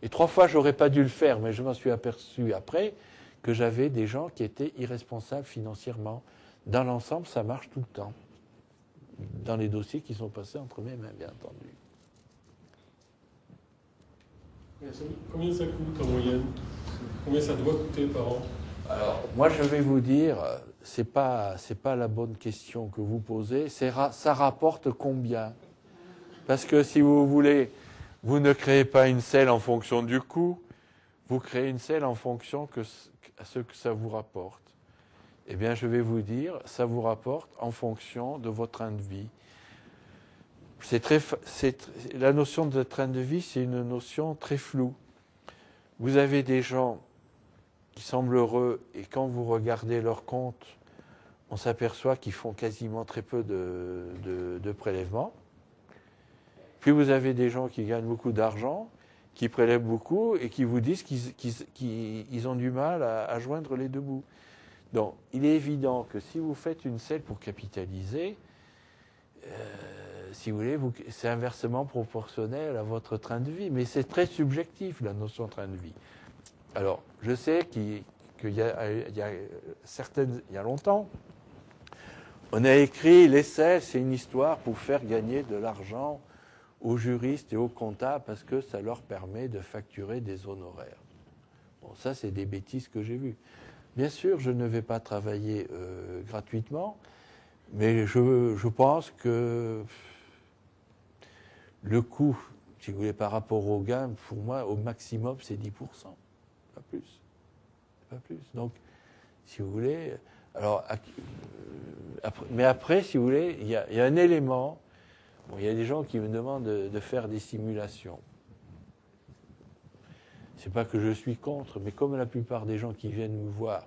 Et 3 fois, j'aurais pas dû le faire, mais je m'en suis aperçu après que j'avais des gens qui étaient irresponsables financièrement. Dans l'ensemble, ça marche tout le temps. Dans les dossiers qui sont passés entre mes mains, bien entendu. Combien ça coûte en moyenne Combien ça doit coûter par an? Alors, moi, je vais vous dire, c'est pas la bonne question que vous posez. Ça rapporte combien? Parce que si vous voulez, vous ne créez pas une selle en fonction du coût, vous créez une selle en fonction de ce que ça vous rapporte. Eh bien, je vais vous dire, ça vous rapporte en fonction de votre train de vie. La notion de train de vie, c'est une notion très floue. Vous avez des gens qui semblent heureux et quand vous regardez leur compte, on s'aperçoit qu'ils font quasiment très peu de prélèvements. Puis vous avez des gens qui gagnent beaucoup d'argent, qui prélèvent beaucoup et qui vous disent qu'ils ont du mal à joindre les deux bouts. Donc, il est évident que si vous faites une selle pour capitaliser, si vous voulez, c'est inversement proportionnel à votre train de vie. Mais c'est très subjectif, la notion de train de vie. Alors, je sais qu'il y a longtemps, on a écrit « Les selles, c'est une histoire pour faire gagner de l'argent aux juristes et aux comptables parce que ça leur permet de facturer des honoraires. » Bon, ça, c'est des bêtises que j'ai vues. Bien sûr, je ne vais pas travailler gratuitement, mais je pense que le coût, si vous voulez, par rapport au gain, pour moi, au maximum, c'est 10%. Pas plus. Pas plus. Donc, si vous voulez... Alors, mais après, si vous voulez, il y a un élément... Bon, il y a des gens qui me demandent de faire des simulations. C'est pas que je suis contre, mais comme la plupart des gens qui viennent me voir,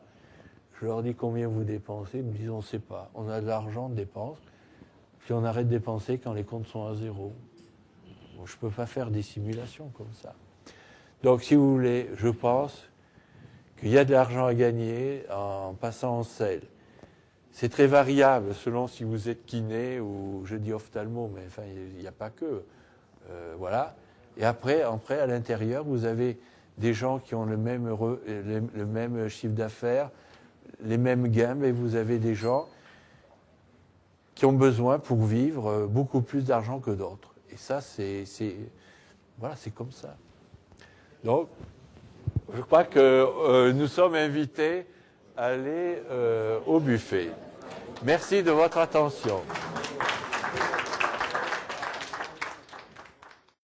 je leur dis combien vous dépensez, ils me disent on ne sait pas. On a de l'argent, on dépense, puis on arrête de dépenser quand les comptes sont à zéro. Bon, je ne peux pas faire des simulations comme ça. Donc, si vous voulez, je pense qu'il y a de l'argent à gagner en passant en selle. C'est très variable selon si vous êtes kiné ou, je dis ophtalmo, mais enfin, il n'y a pas que. Voilà. Et après, à l'intérieur, vous avez des gens qui ont le même chiffre d'affaires, les mêmes gains, mais vous avez des gens qui ont besoin pour vivre beaucoup plus d'argent que d'autres. Et ça, voilà, c'est comme ça. Donc, je crois que nous sommes invités à aller au buffet. Merci de votre attention.